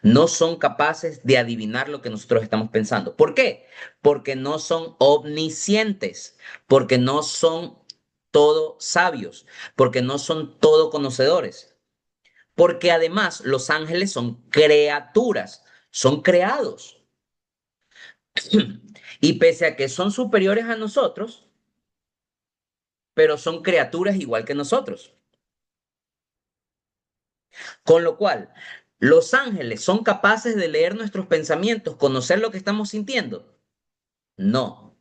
no son capaces de adivinar lo que nosotros estamos pensando. ¿Por qué? Porque no son omniscientes, porque no son todo sabios, porque no son todo conocedores, porque además los ángeles son criaturas, son creados. Y pese a que son superiores a nosotros, pero son criaturas igual que nosotros. Con lo cual, los ángeles son capaces de leer nuestros pensamientos, conocer lo que estamos sintiendo. No.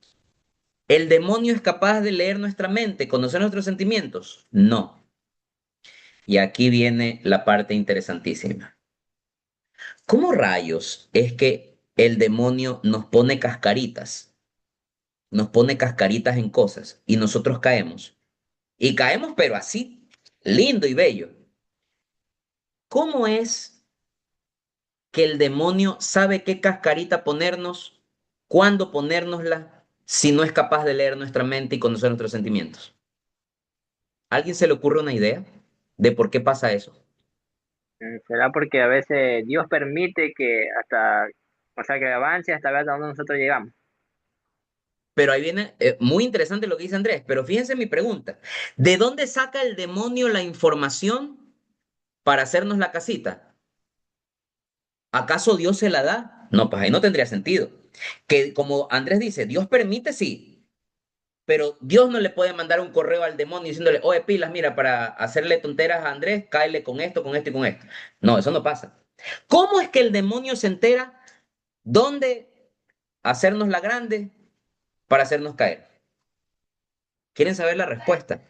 ¿El demonio es capaz de leer nuestra mente, conocer nuestros sentimientos? No. Y aquí viene la parte interesantísima. ¿Cómo rayos es que el demonio nos pone cascaritas? Nos pone cascaritas en cosas y nosotros caemos. Y caemos, pero así, lindo y bello. ¿Cómo es que el demonio sabe qué cascarita ponernos, cuándo ponérnosla, si no es capaz de leer nuestra mente y conocer nuestros sentimientos? ¿Alguien se le ocurre una idea de por qué pasa eso? Será porque a veces Dios permite que hasta, o sea, que avance hasta ver hasta dónde nosotros llegamos. Pero ahí viene, muy interesante lo que dice Andrés, pero fíjense mi pregunta. ¿De dónde saca el demonio la información para hacernos la casita? ¿Acaso Dios se la da? No, pues ahí no tendría sentido. Que como Andrés dice, Dios permite, sí, pero Dios no le puede mandar un correo al demonio diciéndole, oye, pilas, mira, para hacerle tonteras a Andrés, cáele con esto y con esto. No, eso no pasa. ¿Cómo es que el demonio se entera dónde hacernos la grande para hacernos caer? ¿Quieren saber la respuesta?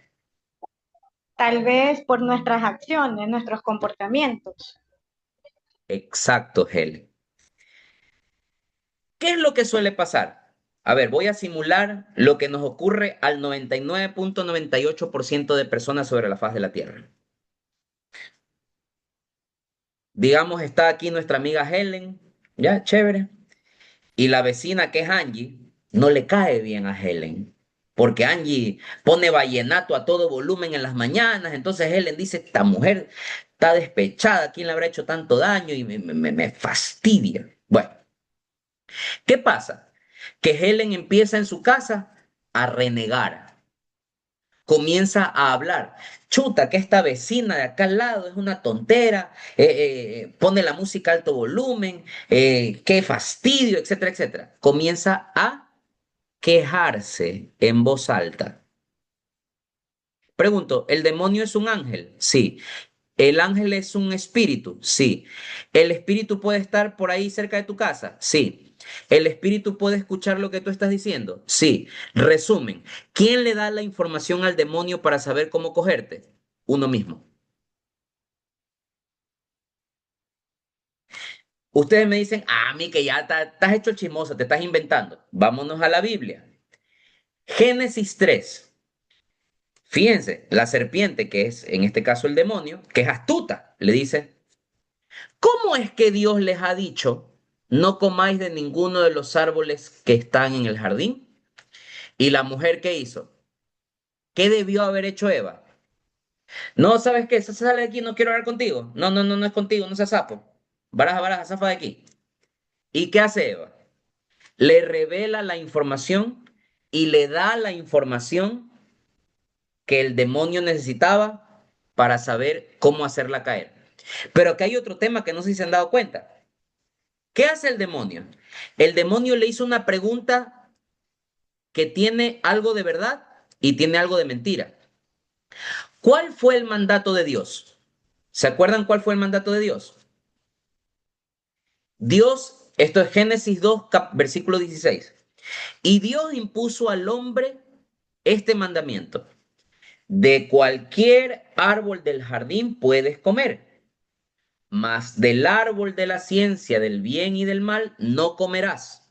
Tal vez por nuestras acciones, nuestros comportamientos. Exacto, Helen. ¿Qué es lo que suele pasar? A ver, voy a simular lo que nos ocurre al 99.98% de personas sobre la faz de la Tierra. Digamos, está aquí nuestra amiga Helen, ya, chévere. Y la vecina que es Angie, no le cae bien a Helen, porque Angie pone vallenato a todo volumen en las mañanas, entonces Helen dice, esta mujer está despechada, ¿quién le habrá hecho tanto daño? Y me fastidia. Bueno, ¿qué pasa? Que Helen empieza en su casa a renegar, comienza a hablar. Chuta, que esta vecina de acá al lado es una tontera, pone la música a alto volumen, qué fastidio, etcétera, etcétera. Comienza a quejarse en voz alta. Pregunto, ¿el demonio es un ángel? Sí. ¿El ángel es un espíritu? Sí. ¿El espíritu puede estar por ahí cerca de tu casa? Sí. ¿El espíritu puede escuchar lo que tú estás diciendo? Sí. Resumen, ¿quién le da la información al demonio para saber cómo cogerte? Uno mismo. Ustedes me dicen, a mí que ya estás hecho chismoso, te estás inventando. Vámonos a la Biblia. Génesis 3. Fíjense, la serpiente, que es en este caso el demonio, que es astuta, le dice, ¿cómo es que Dios les ha dicho, no comáis de ninguno de los árboles que están en el jardín? ¿Y la mujer qué hizo? ¿Qué debió haber hecho Eva? No, ¿sabes qué? Sale de aquí, no quiero hablar contigo. No, no, no, no es contigo, no seas sapo. Baraja, baraja, zafa de aquí. ¿Y qué hace Eva? Le revela la información y le da la información que el demonio necesitaba para saber cómo hacerla caer. Pero aquí hay otro tema que no sé si se han dado cuenta. ¿Qué hace el demonio? El demonio le hizo una pregunta que tiene algo de verdad y tiene algo de mentira. ¿Cuál fue el mandato de Dios? ¿Se acuerdan cuál fue el mandato de Dios? Dios, esto es Génesis 2, versículo 16. Y Dios impuso al hombre este mandamiento. De cualquier árbol del jardín puedes comer, mas del árbol de la ciencia del bien y del mal no comerás,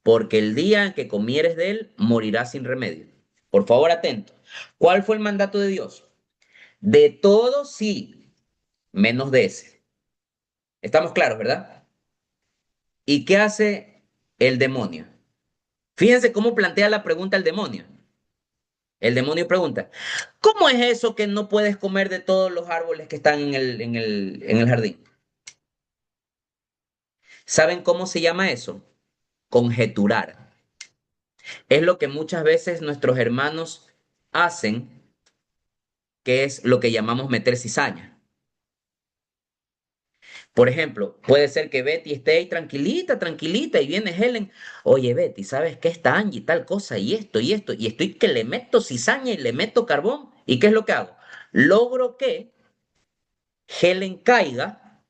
porque el día en que comieres de él morirás sin remedio. Por favor, atento. ¿Cuál fue el mandato de Dios? De todo sí, menos de ese. Estamos claros, ¿verdad? ¿Y qué hace el demonio? Fíjense cómo plantea la pregunta el demonio. El demonio pregunta, ¿cómo es eso que no puedes comer de todos los árboles que están en el jardín? ¿Saben cómo se llama eso? Conjeturar. Es lo que muchas veces nuestros hermanos hacen, que es lo que llamamos meter cizaña. Por ejemplo, puede ser que Betty esté ahí tranquilita, tranquilita, y viene Helen, oye Betty, ¿sabes qué está Angie tal cosa y esto? Y estoy que le meto cizaña y le meto carbón, ¿y qué es lo que hago? Logro que Helen caiga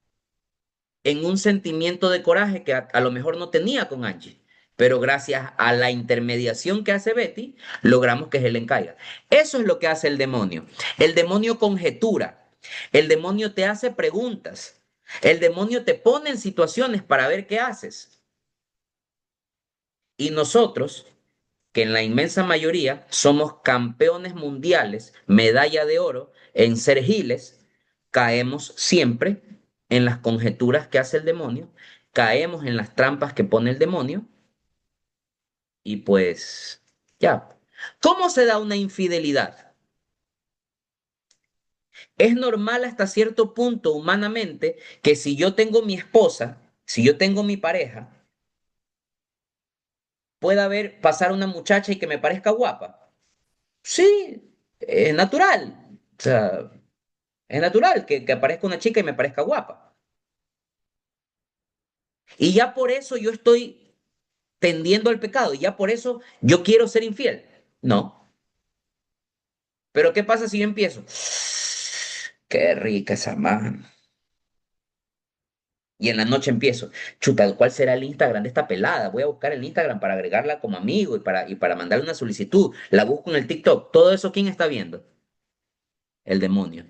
en un sentimiento de coraje que a lo mejor no tenía con Angie, pero gracias a la intermediación que hace Betty, logramos que Helen caiga. Eso es lo que hace el demonio. El demonio conjetura, el demonio te hace preguntas, el demonio te pone en situaciones para ver qué haces. Y nosotros, que en la inmensa mayoría somos campeones mundiales, medalla de oro en ser giles, caemos siempre en las conjeturas que hace el demonio, caemos en las trampas que pone el demonio y pues ya. ¿Cómo se da una infidelidad? Es normal hasta cierto punto humanamente que si yo tengo mi esposa, si yo tengo mi pareja, pueda ver pasar una muchacha y que me parezca guapa. Sí, es natural. O sea, es natural que aparezca una chica y me parezca guapa. Y ya por eso yo estoy tendiendo al pecado. Y ya por eso yo quiero ser infiel. No. Pero ¿qué pasa si yo empiezo? Qué rica esa man. Y en la noche empiezo, chuta, ¿cuál será el Instagram de esta pelada? Voy a buscar el Instagram para agregarla como amigo y para mandarle una solicitud. La busco en el TikTok. Todo eso, ¿quién está viendo? El demonio.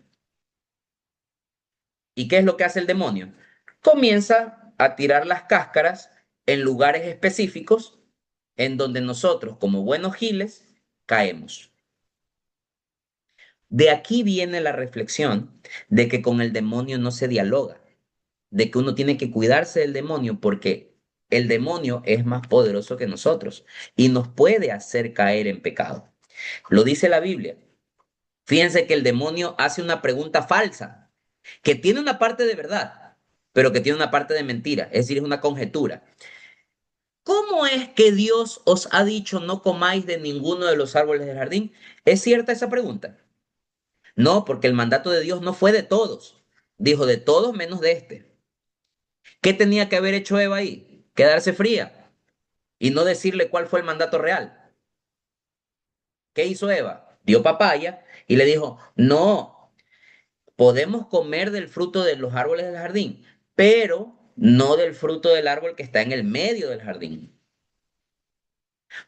¿Y qué es lo que hace el demonio? Comienza a tirar las cáscaras en lugares específicos en donde nosotros, como buenos giles, caemos. De aquí viene la reflexión de que con el demonio no se dialoga, de que uno tiene que cuidarse del demonio porque el demonio es más poderoso que nosotros y nos puede hacer caer en pecado. Lo dice la Biblia. Fíjense que el demonio hace una pregunta falsa, que tiene una parte de verdad, pero que tiene una parte de mentira, es decir, es una conjetura. ¿Cómo es que Dios os ha dicho no comáis de ninguno de los árboles del jardín? ¿Es cierta esa pregunta? No, porque el mandato de Dios no fue de todos. Dijo de todos menos de este. ¿Qué tenía que haber hecho Eva ahí? Quedarse fría y no decirle cuál fue el mandato real. ¿Qué hizo Eva? Dio papaya y le dijo, no, podemos comer del fruto de los árboles del jardín, pero no del fruto del árbol que está en el medio del jardín.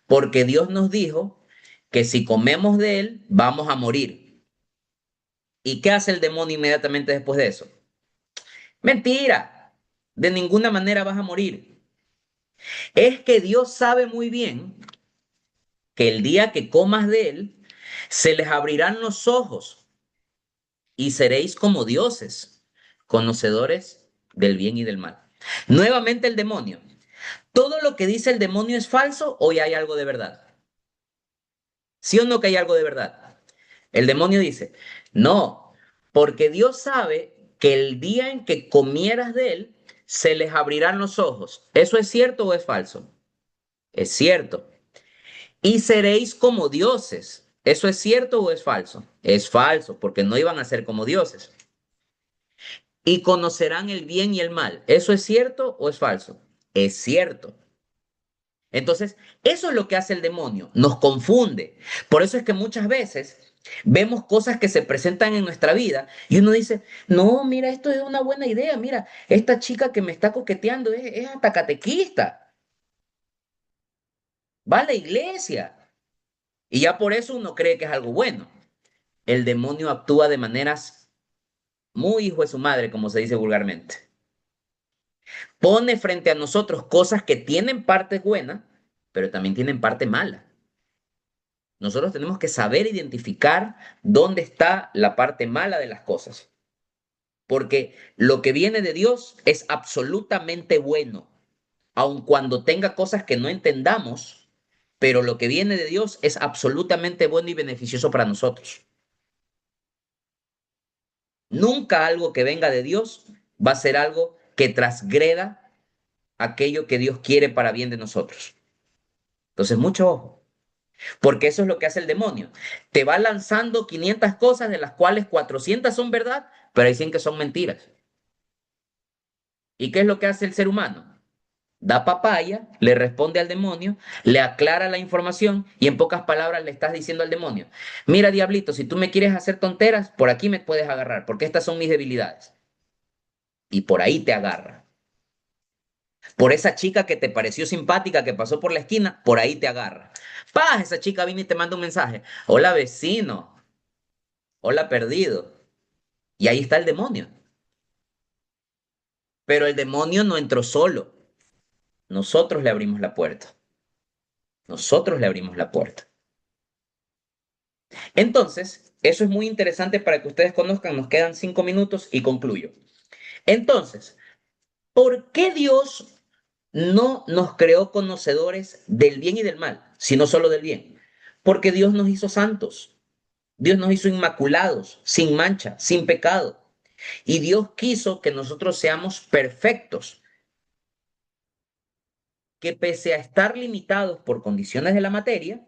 Porque Dios nos dijo que si comemos de él, vamos a morir. ¿Y qué hace el demonio inmediatamente después de eso? Mentira, de ninguna manera vas a morir. Es que Dios sabe muy bien que el día que comas de él, se les abrirán los ojos y seréis como dioses, conocedores del bien y del mal. Nuevamente el demonio. ¿Todo lo que dice el demonio es falso o ya hay algo de verdad? ¿Sí o no que hay algo de verdad? El demonio dice, no, porque Dios sabe que el día en que comieras de él, se les abrirán los ojos. ¿Eso es cierto o es falso? Es cierto. Y seréis como dioses. ¿Eso es cierto o es falso? Es falso, porque no iban a ser como dioses. Y conocerán el bien y el mal. ¿Eso es cierto o es falso? Es cierto. Entonces, eso es lo que hace el demonio, nos confunde. Por eso es que muchas veces vemos cosas que se presentan en nuestra vida y uno dice, no, mira, esto es una buena idea, mira, esta chica que me está coqueteando es hasta catequista, va a la iglesia. Y ya por eso uno cree que es algo bueno. El demonio actúa de maneras muy hijo de su madre, como se dice vulgarmente. Pone frente a nosotros cosas que tienen parte buena, pero también tienen parte mala. Nosotros tenemos que saber identificar dónde está la parte mala de las cosas, porque lo que viene de Dios es absolutamente bueno, aun cuando tenga cosas que no entendamos, pero lo que viene de Dios es absolutamente bueno y beneficioso para nosotros. Nunca algo que venga de Dios va a ser algo que transgreda aquello que Dios quiere para bien de nosotros. Entonces, mucho ojo. Porque eso es lo que hace el demonio. Te va lanzando 500 cosas, de las cuales 400 son verdad, pero hay 100 que son mentiras. ¿Y qué es lo que hace el ser humano? Da papaya, le responde al demonio, le aclara la información y en pocas palabras le estás diciendo al demonio, mira, diablito, si tú me quieres hacer tonteras, por aquí me puedes agarrar, porque estas son mis debilidades. Y por ahí te agarra. Por esa chica que te pareció simpática, que pasó por la esquina, por ahí te agarra. ¡Pah! Esa chica viene y te manda un mensaje. Hola, vecino. Hola, perdido. Y ahí está el demonio. Pero el demonio no entró solo. Nosotros le abrimos la puerta. Nosotros le abrimos la puerta. Entonces, eso es muy interesante para que ustedes conozcan. Nos quedan 5 minutos y concluyo. Entonces, ¿por qué Dios no nos creó conocedores del bien y del mal, sino solo del bien? Porque Dios nos hizo santos. Dios nos hizo inmaculados, sin mancha, sin pecado. Y Dios quiso que nosotros seamos perfectos, que pese a estar limitados por condiciones de la materia,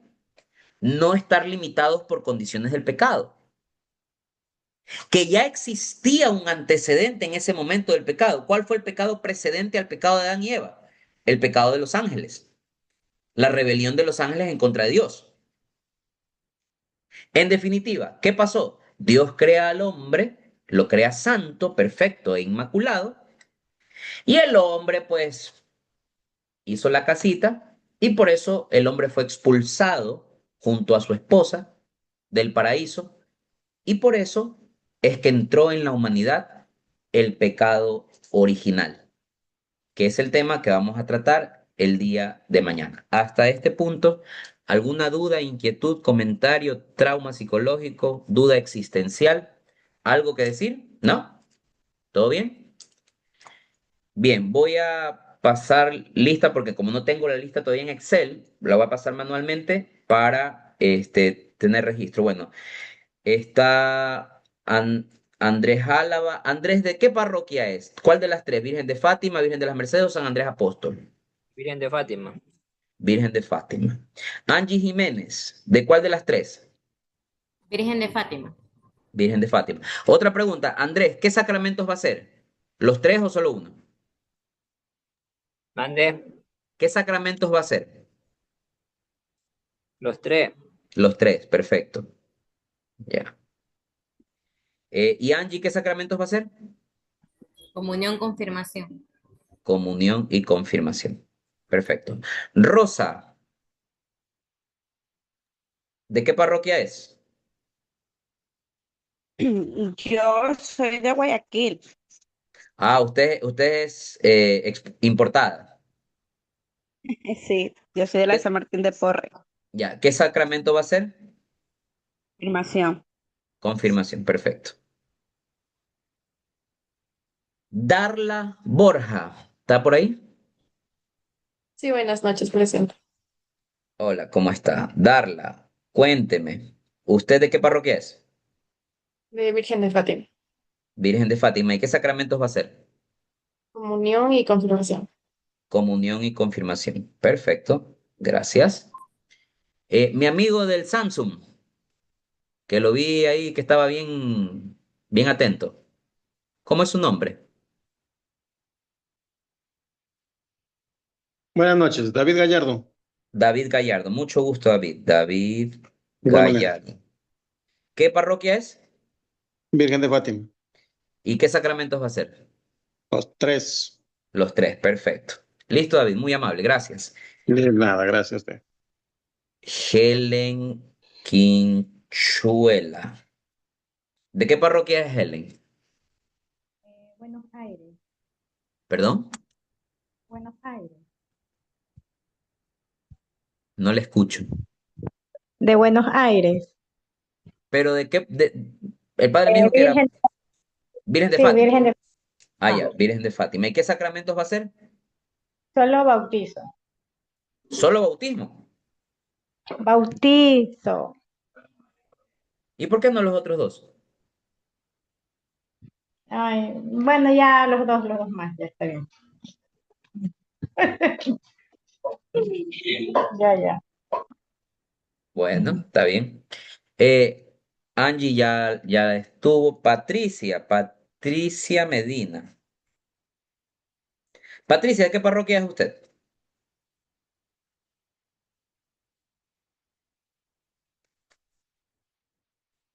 no estar limitados por condiciones del pecado. Que ya existía un antecedente en ese momento del pecado. ¿Cuál fue el pecado precedente al pecado de Adán y Eva? El pecado de los ángeles, la rebelión de los ángeles en contra de Dios. En definitiva, ¿qué pasó? Dios crea al hombre, lo crea santo, perfecto e inmaculado, y el hombre pues hizo la casita y por eso el hombre fue expulsado junto a su esposa del paraíso y por eso es que entró en la humanidad el pecado original, que es el tema que vamos a tratar el día de mañana. Hasta este punto, ¿alguna duda, inquietud, comentario, trauma psicológico, duda existencial? ¿Algo que decir? ¿No? ¿Todo bien? Bien, voy a pasar lista porque como no tengo la lista todavía en Excel, la voy a pasar manualmente para tener registro. Bueno, está Andrés Álava. Andrés, ¿de qué parroquia es? ¿Cuál de las tres? ¿Virgen de Fátima, Virgen de las Mercedes o San Andrés Apóstol? Virgen de Fátima. Virgen de Fátima. Angie Jiménez, ¿de cuál de las tres? Virgen de Fátima. Virgen de Fátima. Otra pregunta, Andrés, ¿qué sacramentos va a ser? ¿Los tres o solo uno? Mande ¿Qué sacramentos va a ser? los tres. Los tres, perfecto. Ya. ¿Y Angie, qué sacramentos va a ser? Comunión, confirmación. Comunión y confirmación. Perfecto. Rosa, ¿de qué parroquia es? Yo soy de Guayaquil. Ah, usted es importada. Sí, yo soy de la de ¿Qué- San Martín de Porre. Ya, ¿qué sacramento va a ser? Confirmación. Confirmación, perfecto. Darla Borja, ¿está por ahí? Sí, buenas noches, presente. Hola, ¿cómo está? Darla, cuénteme, ¿usted de qué parroquia es? De Virgen de Fátima. Virgen de Fátima, ¿y qué sacramentos va a ser? Comunión y confirmación. Comunión y confirmación. Perfecto. Gracias. Mi amigo del Samsung, que lo vi ahí, que estaba bien atento. ¿Cómo es su nombre? Buenas noches, David Gallardo. David Gallardo. Mucho gusto, David. David De igual manera, Gallardo. ¿Qué parroquia es? Virgen de Fátima. ¿Y qué sacramentos va a hacer? Los tres. Los tres. Perfecto. Listo, David. Muy amable. Gracias. De nada, gracias a usted. Helen Quinchuela. ¿De qué parroquia es Helen? Buenos Aires, ¿Perdón? Buenos Aires. No le escucho. De Buenos Aires. ¿Pero de qué? El padre me dijo que era Virgen, Virgen de sí, Fátima. Virgen de Ah, ya, Fátima. Virgen de Fátima. ¿Y qué sacramentos va a hacer? Solo bautizo. Solo bautismo. Bautizo. ¿Y por qué no los otros dos? Ay, bueno, ya los dos más, ya está bien. Ya, ya. Bueno, está bien. Angie ya estuvo. Patricia Medina. Patricia, ¿de qué parroquia es usted?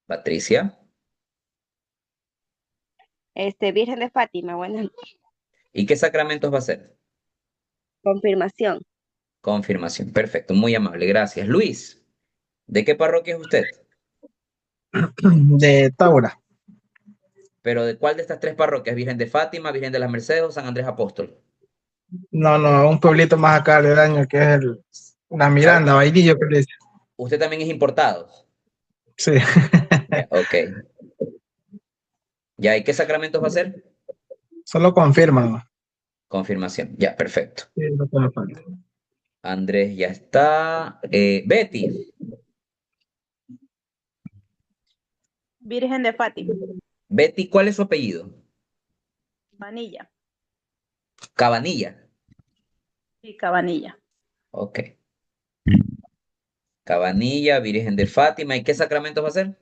Patricia. Virgen de Fátima, buenas noches. ¿Y qué sacramentos va a hacer? Confirmación. Confirmación. Perfecto, muy amable, gracias. Luis, ¿de qué parroquia es usted? De Taura. ¿Pero de cuál de estas tres parroquias? ¿Virgen de Fátima, Virgen de las Mercedes o San Andrés Apóstol? No, no, un pueblito más acá aledaño que es la Ah, Miranda, Bailillo que le dice. usted también es importado. Sí, Ya, ok. Ya, ¿y qué sacramentos va a hacer? solo confirman, ¿no? Confirmación. Ya, perfecto. Sí, no te me falta. Andrés ya está. Betty. Virgen de Fátima, Betty, ¿cuál es su apellido? Vanilla Cabanilla. y Cabanilla. Ok. Cabanilla, Virgen de Fátima. ¿Y qué sacramentos va a hacer?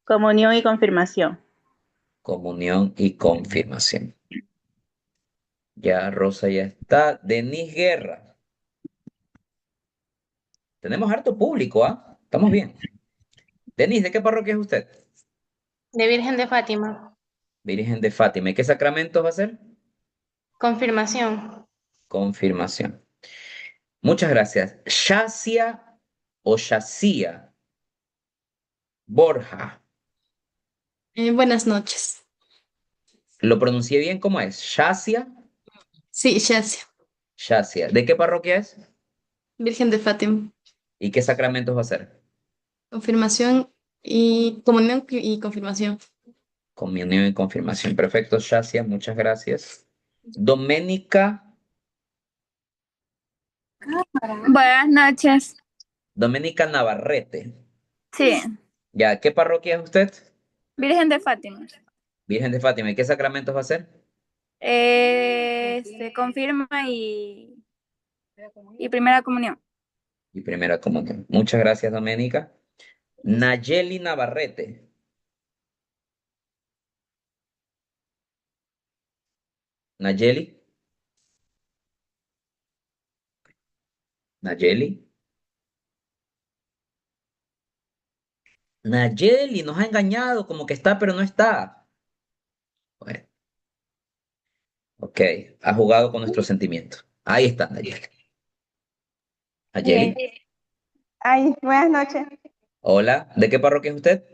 Comunión y confirmación. Comunión y confirmación. Ya, Rosa ya está. Denise Guerra. Tenemos harto público, ¿ah? Estamos bien. Denise, ¿de qué parroquia es usted? De Virgen de Fátima. Virgen de Fátima. ¿Y qué sacramentos va a hacer? Confirmación. Confirmación. Muchas gracias. Shacia o Shacia Borja. Buenas noches. ¿Lo pronuncié bien? ¿Cómo es? Shacia, Sí, Shasia. Shacia. ¿De qué parroquia es? Virgen de Fátima. ¿Y qué sacramentos va a hacer? Confirmación y comunión y confirmación. Comunión y confirmación. Perfecto, Shacia, muchas gracias. Doménica, Buenas noches. Doménica Navarrete. Sí, ¿Ya? ¿Qué parroquia es usted? Virgen de Fátima. Virgen de Fátima. ¿Y qué sacramentos va a hacer? Se confirma y primera comunión. Y primera comunión. Muchas gracias, Doménica. Nayeli Navarrete. Nayeli. Nayeli. Nayeli nos ha engañado, como que está, pero no está. Bueno, ok, ha jugado con nuestros sentimientos. Ahí está, Nayeli. Bien. Nayeli, Ay, buenas noches. hola, ¿de qué parroquia es usted?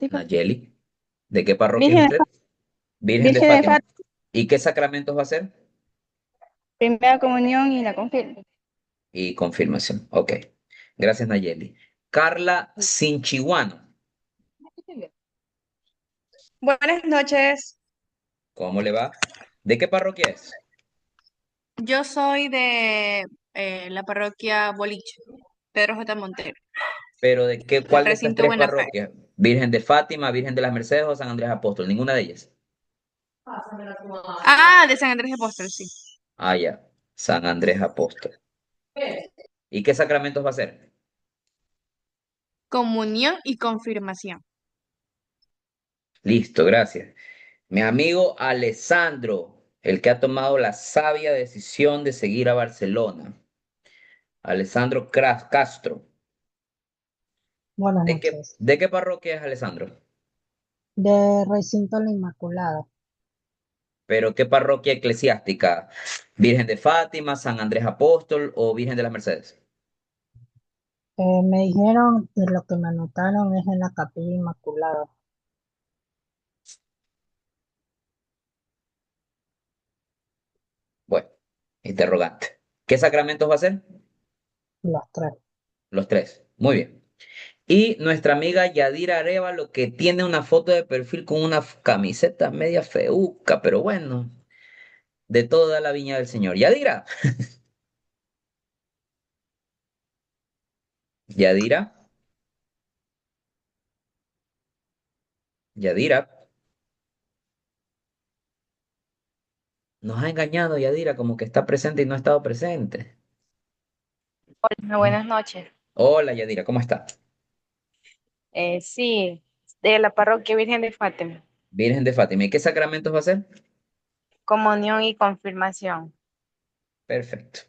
Nayeli, ¿de qué parroquia es Virgen, usted? Virgen de Virgen de Fátima. Fátima, ¿Y qué sacramentos va a hacer? primera comunión y la confirmo. Y confirmación. Ok, gracias, Nayeli. Carla Sinchihuano, Buenas noches. ¿cómo le va? ¿De qué parroquia es? Yo soy de la parroquia Boliche, Pedro J. Montero. Pero ¿de qué, El cuál de estas recinto tres Buena Fe. parroquias? ¿Virgen de Fátima, Virgen de las Mercedes o San Andrés Apóstol? Ninguna de ellas. Ah, de San Andrés Apóstol, sí. Ah, ya. San Andrés Apóstol. ¿Y qué sacramentos va a ser? Comunión y confirmación. Listo, gracias. Mi amigo Alessandro, el que ha tomado la sabia decisión de seguir a Barcelona. Alessandro Castro. Buenas ¿De qué, noches. de qué parroquia es Alessandro? De Recinto La Inmaculada. ¿Pero qué parroquia eclesiástica? ¿Virgen de Fátima, San Andrés Apóstol o Virgen de las Mercedes? Me dijeron que lo que me anotaron es en la Capilla Inmaculada, Bueno, interrogante. ¿Qué sacramentos va a ser? los tres. Los tres. Muy bien. Y nuestra amiga Yadira Arevalo, que tiene una foto de perfil con una camiseta media feuca, pero bueno, de toda la viña del Señor. Yadira, Yadira, Yadira, nos ha engañado Yadira como que está presente y no ha estado presente. Hola, buenas noches. Hola Yadira, ¿cómo está? Sí, de la parroquia Virgen de Fátima, Virgen de Fátima. ¿Y qué sacramentos va a ser? comunión y confirmación. Perfecto.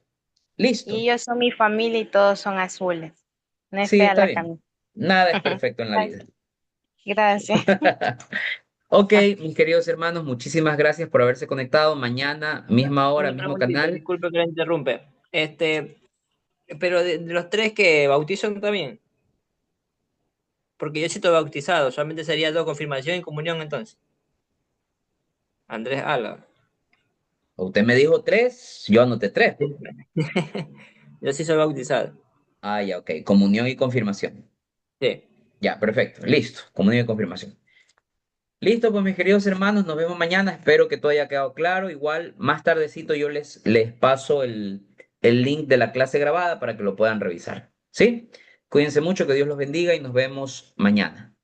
Listo. Y ellos son mi familia y todos son azules. No es Sí, fea está la bien. camisa. Nada es perfecto en la vida. Gracias. Ok, mis queridos hermanos, muchísimas gracias por haberse conectado. Mañana, misma hora, Una mismo preguntita, canal. disculpe que la interrumpe. Pero de los tres que bautizan también, porque yo sí estoy bautizado, solamente sería dos, confirmación y comunión entonces. Andrés Alba. Usted me dijo tres, yo anoté tres. Yo sí soy bautizado. Ah, ya, ok. Comunión y confirmación. Sí. Ya, perfecto. Listo. Comunión y confirmación. Listo, pues mis queridos hermanos, nos vemos mañana. Espero que todo haya quedado claro. Igual, más tardecito yo les paso el link de la clase grabada para que lo puedan revisar. ¿Sí? Cuídense mucho, que Dios los bendiga y nos vemos mañana.